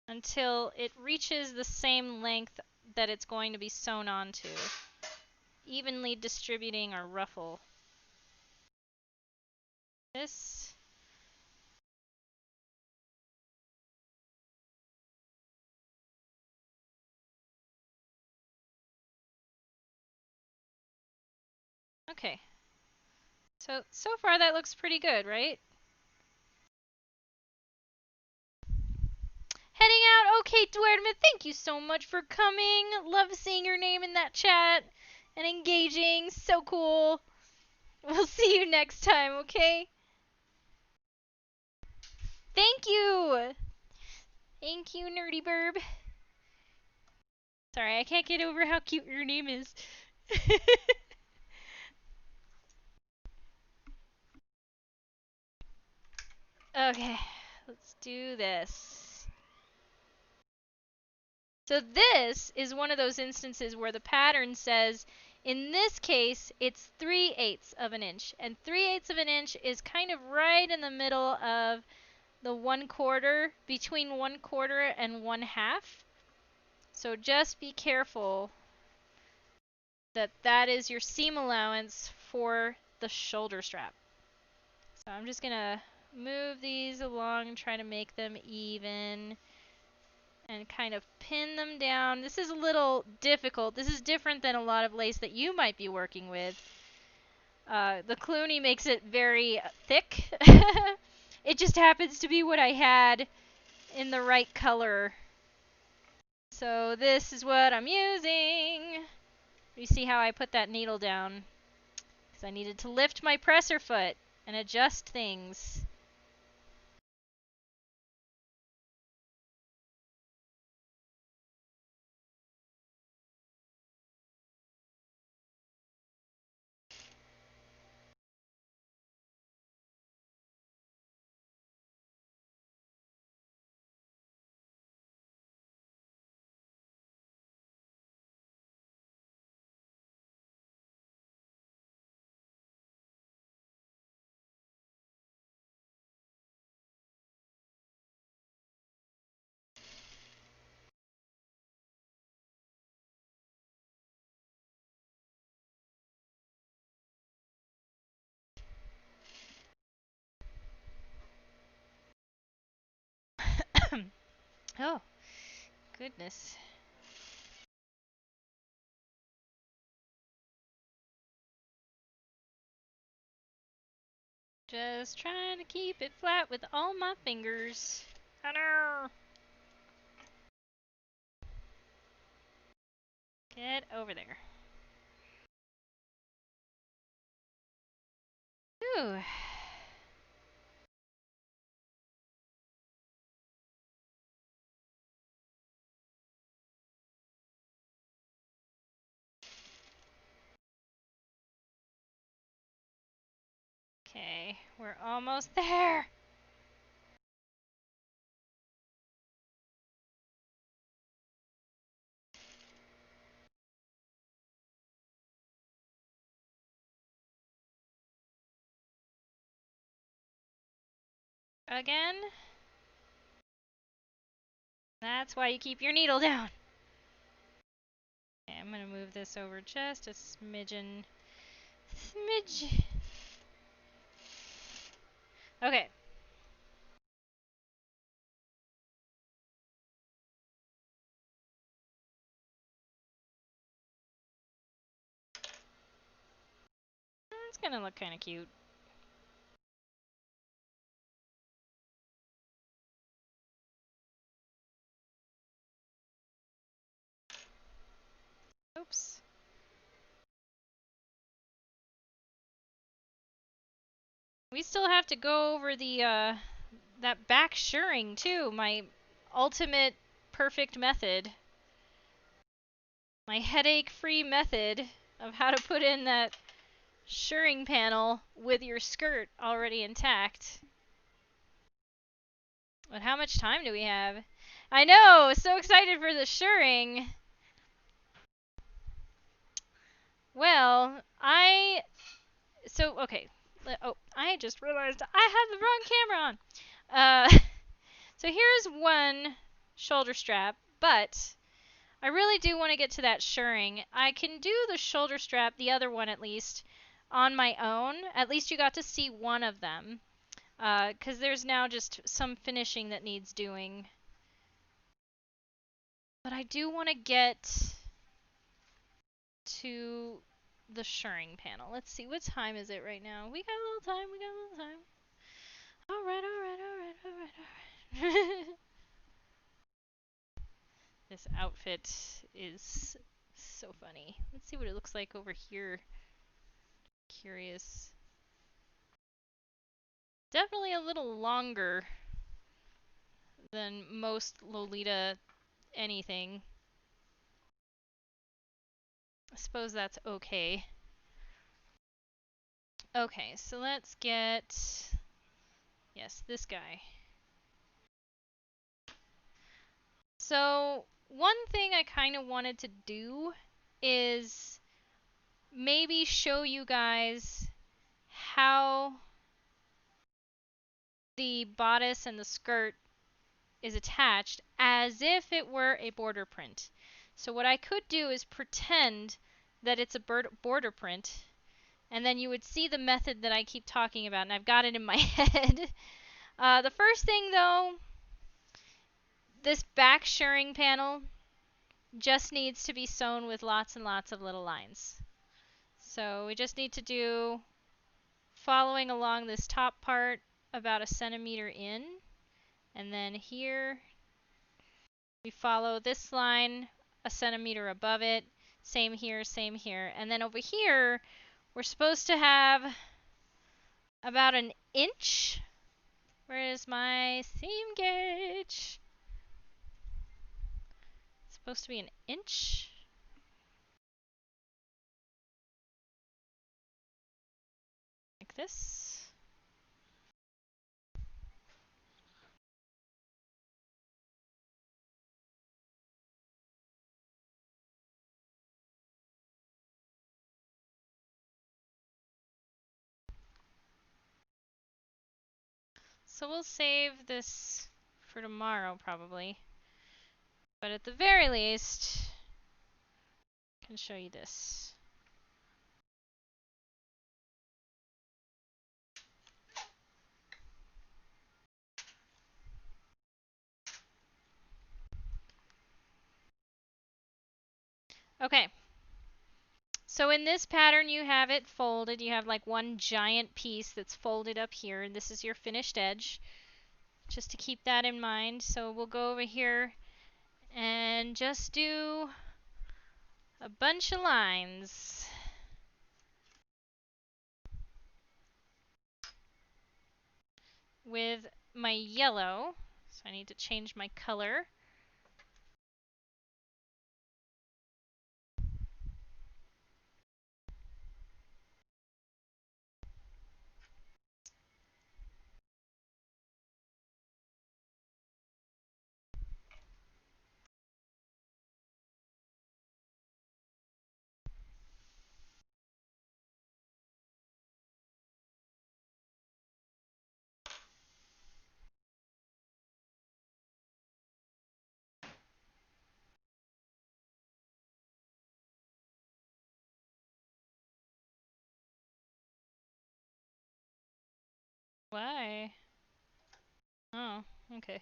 Speaker 1: until it reaches the same length that it's going to be sewn onto, evenly distributing our ruffle. This. Okay. So far that looks pretty good, right? Heading out. Okay, Duerme, thank you so much for coming. Love seeing your name in that chat and engaging. So cool. We'll see you next time, okay? Thank you. Thank you, Nerdy Burb. Sorry, I can't get over how cute your name is. Okay, let's do this. So this is one of those instances where the pattern says, in this case, it's 3/8 of an inch. And 3/8 of an inch is kind of right in the middle of the 1/4, between 1/4 and 1/2. So just be careful that that is your seam allowance for the shoulder strap. So I'm just gonna move these along, try to make them even, and kind of pin them down. This is a little difficult. This is different than a lot of lace that you might be working with. The Clooney makes it very thick. It just happens to be what I had in the right color. So this is what I'm using. You see how I put that needle down? Because I needed to lift my presser foot and adjust things. Oh, goodness. Just trying to keep it flat with all my fingers. Hunter! Get over there. Ooh. Okay, we're almost there. Again. That's why you keep your needle down. Okay, I'm gonna move this over just a smidgen. Smidge. Okay. It's gonna look kind of cute. Oops. We still have to go over the, that back shirring too. My ultimate perfect method. My headache-free method of how to put in that shirring panel with your skirt already intact. But how much time do we have? I know! So excited for the shirring! Well, okay. Oh, I just realized I had the wrong camera on! So here's one shoulder strap, but I really do want to get to that shirring. I can do the shoulder strap, the other one at least, on my own. At least you got to see one of them. Because there's now just some finishing that needs doing. But I do want to get to the shirring panel. Let's see, what time is it right now? We got a little time, we got a little time. Alright, alright, alright, alright, alright. This outfit is so funny. Let's see what it looks like over here. Curious. Definitely a little longer than most Lolita anything. I suppose that's okay. Okay, so let's get... Yes, this guy. So, one thing I kind of wanted to do is maybe show you guys how the bodice and the skirt is attached as if it were a border print. So what I could do is pretend that it's a border print, and then you would see the method that I keep talking about, and I've got it in my head. The first thing though, this back shirring panel just needs to be sewn with lots and lots of little lines. So we just need to do, following along this top part about a centimeter in, and then here we follow this line a centimeter above it, same here, and then over here we're supposed to have about an inch. Where is my seam gauge? It's supposed to be an inch. Like this. So we'll save this for tomorrow probably. But at the very least, I can show you this. Okay. So in this pattern you have it folded. You have like one giant piece that's folded up here, and this is your finished edge. Just to keep that in mind. So we'll go over here and just do a bunch of lines. With my yellow. So I need to change my color. Oh, okay.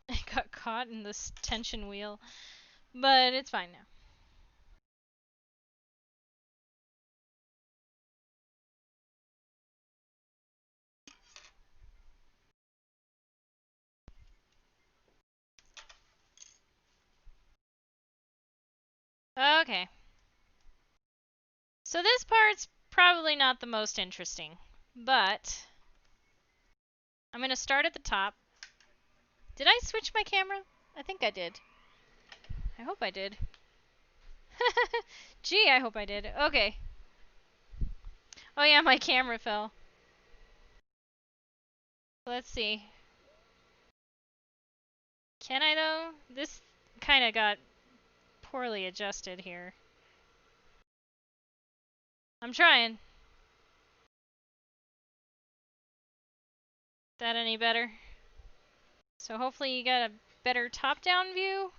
Speaker 1: I got caught in this tension wheel, but it's fine now. Okay. So this part's probably not the most interesting, but I'm going to start at the top. Did I switch my camera? I think I did. I hope I did. Gee, I hope I did. Okay. Oh yeah, my camera fell. Let's see. Can I though? This kind of got poorly adjusted here. I'm trying. That any better? So hopefully you got a better top-down view.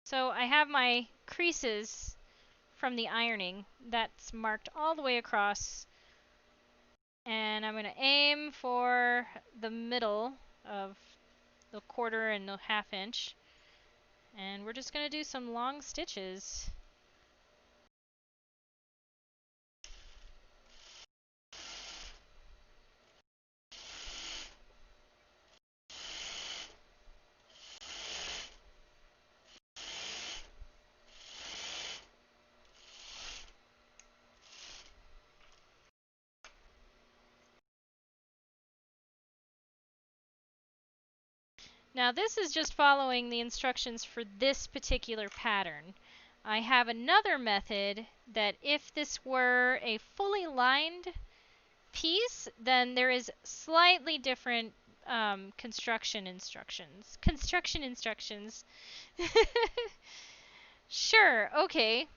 Speaker 1: So I have my creases from the ironing. That's marked all the way across. And I'm going to aim for the middle of the 1/4 and the 1/2 inch. And we're just going to do some long stitches. Now this is just following the instructions for this particular pattern. I have another method that if this were a fully lined piece, then there is slightly different construction instructions. Sure, okay.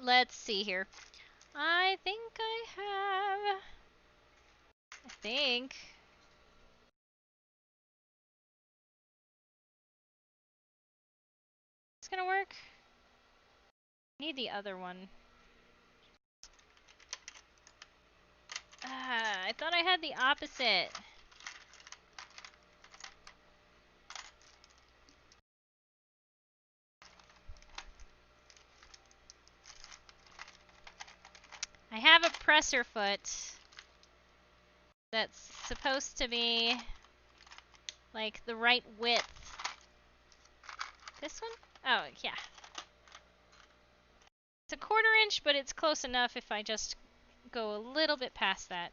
Speaker 1: Let's see here. I think I have... I think... It's gonna work. Need the other one. Ah, I thought I had the opposite. I have a presser foot that's supposed to be like the right width. This one? Oh, yeah. It's a 1/4 inch, but it's close enough if I just go a little bit past that.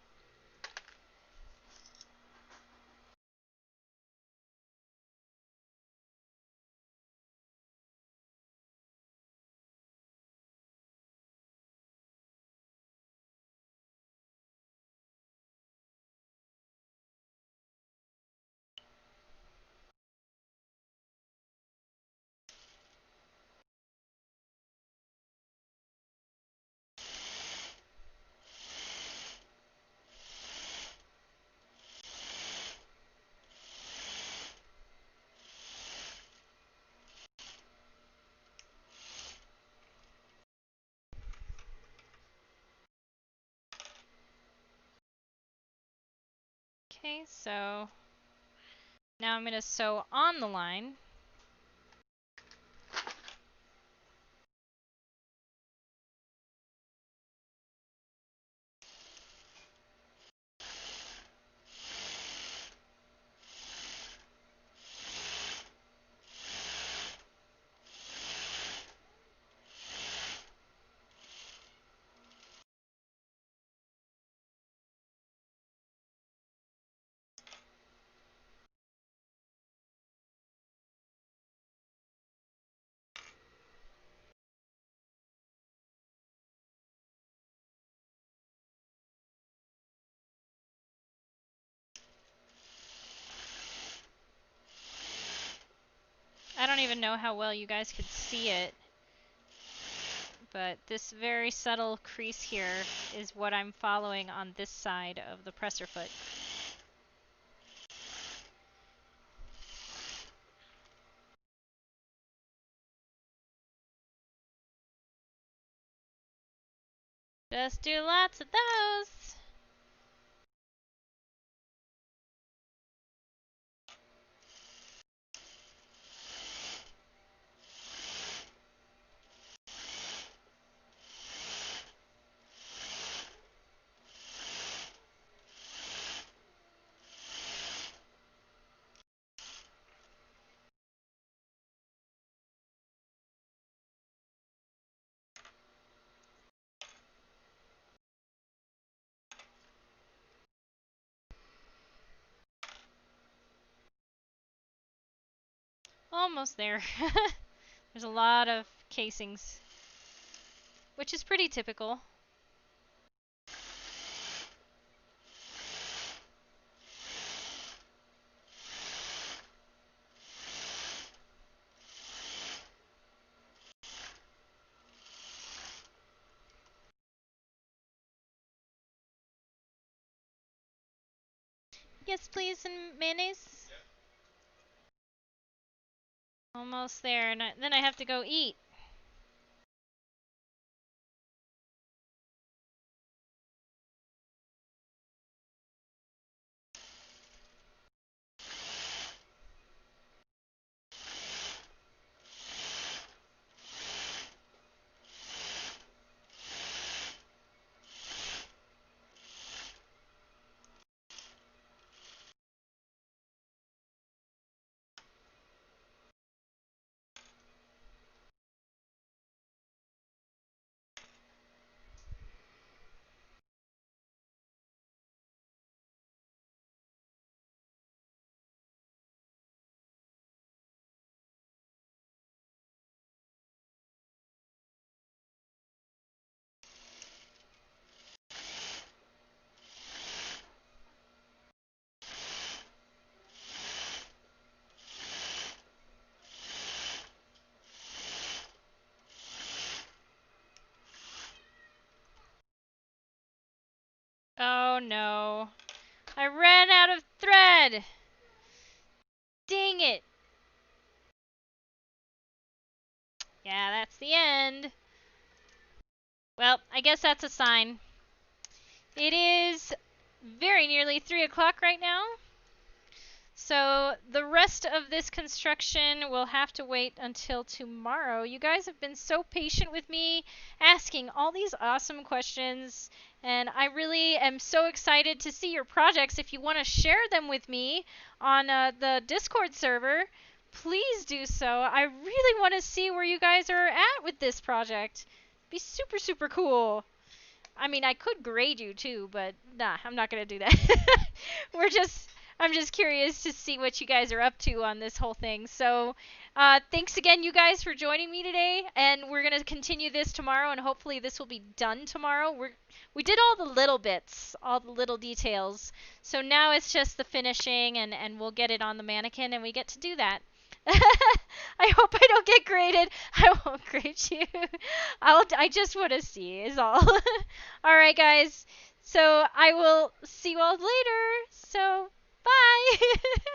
Speaker 1: Okay, so now I'm going to sew on the line. I don't even know how well you guys could see it, but this very subtle crease here is what I'm following on this side of the presser foot. Just do lots of those. Almost there. There's a lot of casings, which is pretty typical. Yes, please, and mayonnaise. Almost there, and then I have to go eat. Oh no. I ran out of thread! Dang it! Yeah, that's the end. Well, I guess that's a sign. It is very nearly 3 o'clock right now. So the rest of this construction will have to wait until tomorrow. You guys have been so patient with me, asking all these awesome questions, and I really am so excited to see your projects. If you want to share them with me on the Discord server, please do so. I really want to see where you guys are at with this project. It'd be super, super cool. I mean, I could grade you too, but nah, I'm not gonna do that. I'm just curious to see what you guys are up to on this whole thing. So, thanks again, you guys, for joining me today, and we're gonna continue this tomorrow, and hopefully this will be done tomorrow. We did all the little bits, all the little details. So now it's just the finishing, and we'll get it on the mannequin, and we get to do that. I hope I don't get graded. I won't grade you. I just want to see is all. All right, guys. So I will see you all later. So bye.